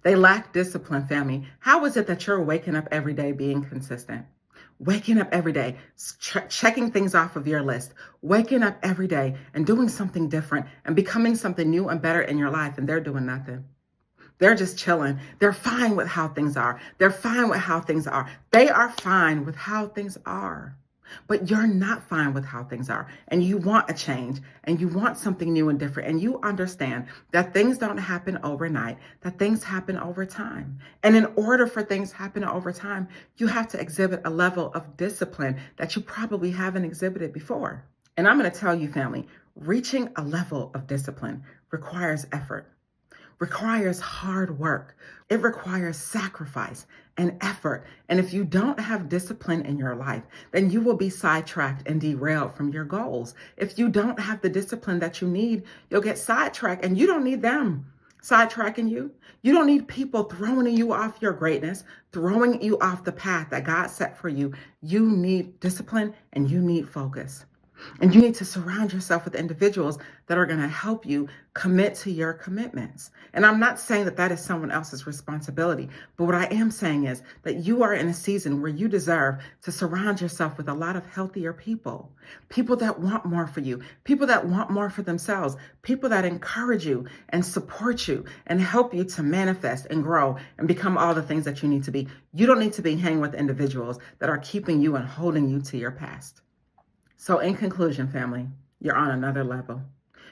S1: They lack discipline, family. How is it that you're waking up every day being consistent? Waking up every day, checking things off of your list, waking up every day and doing something different and becoming something new and better in your life, and they're doing nothing. They're just chilling. They're fine with how things are. They're fine with how things are. They are fine with how things are. But you're not fine with how things are, and you want a change, and you want something new and different, and you understand that things don't happen overnight, that things happen over time. And in order for things to happen over time, you have to exhibit a level of discipline that you probably haven't exhibited before. And I'm going to tell you, family, reaching a level of discipline requires effort, requires hard work. It requires sacrifice and effort. And if you don't have discipline in your life, then you will be sidetracked and derailed from your goals. If you don't have the discipline that you need, you'll get sidetracked, and you don't need them sidetracking you. You don't need people throwing you off your greatness, throwing you off the path that God set for you. You need discipline and you need focus. And you need to surround yourself with individuals that are going to help you commit to your commitments. And I'm not saying that that is someone else's responsibility, but what I am saying is that you are in a season where you deserve to surround yourself with a lot of healthier people, people that want more for you, people that want more for themselves, people that encourage you and support you and help you to manifest and grow and become all the things that you need to be. You don't need to be hanging with individuals that are keeping you and holding you to your past. So in conclusion, family, you're on another level.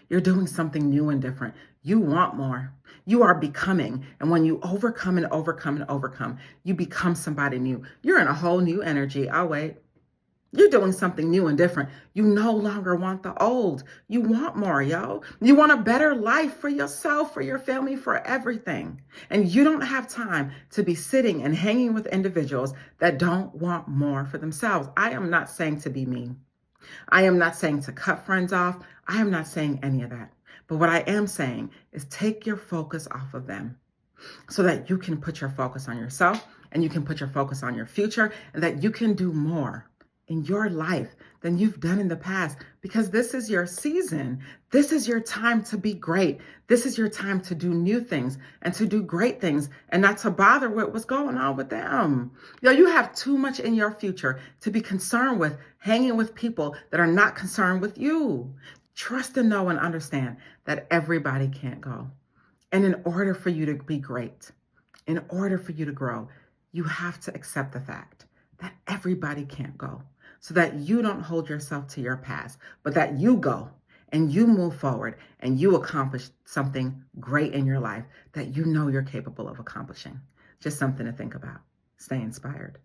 S1: You're doing something new and different. You want more. You are becoming. And when you overcome and overcome and overcome, you become somebody new. You're in a whole new energy. Oh, wait. You're doing something new and different. You no longer want the old. You want more, yo. You want a better life for yourself, for your family, for everything. And you don't have time to be sitting and hanging with individuals that don't want more for themselves. I am not saying to be mean. I am not saying to cut friends off. I am not saying any of that. But what I am saying is take your focus off of them so that you can put your focus on yourself and you can put your focus on your future and that you can do more in your life than you've done in the past, because this is your season. This is your time to be great. This is your time to do new things and to do great things and not to bother with what's going on with them. You have too much in your future to be concerned with hanging with people that are not concerned with you. Trust and know and understand that everybody can't go. And in order for you to be great, in order for you to grow, you have to accept the fact that everybody can't go, so that you don't hold yourself to your past, but that you go and you move forward and you accomplish something great in your life that you know you're capable of accomplishing. Just something to think about. Stay inspired.